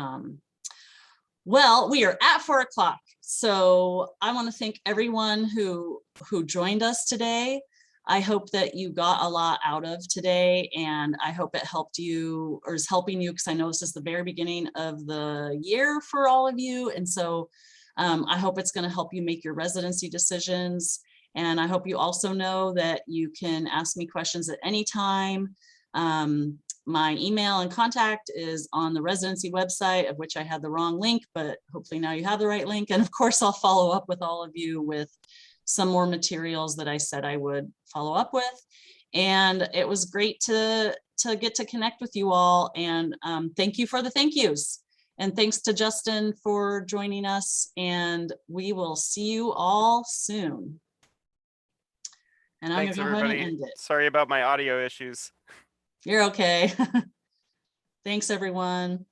well, we are at 4 o'clock. So I want to thank everyone who joined us today. I hope that you got a lot out of today, and I hope it helped you, or is helping you, because I know this is the very beginning of the year for all of you. And so I hope it's going to help you make your residency decisions. And I hope you also know that you can ask me questions at any time. My email and contact is on the residency website, of which I had the wrong link, but hopefully now you have the right link. And of course, I'll follow up with all of you with some more materials that I said I would follow up with. And it was great to get to connect with you all. And thank you for the thank yous. And thanks to Justin for joining us. And we will see you all soon. And I'm Thanks, going to go ahead and everybody. end it. Sorry about my audio issues. You're okay. Thanks, everyone.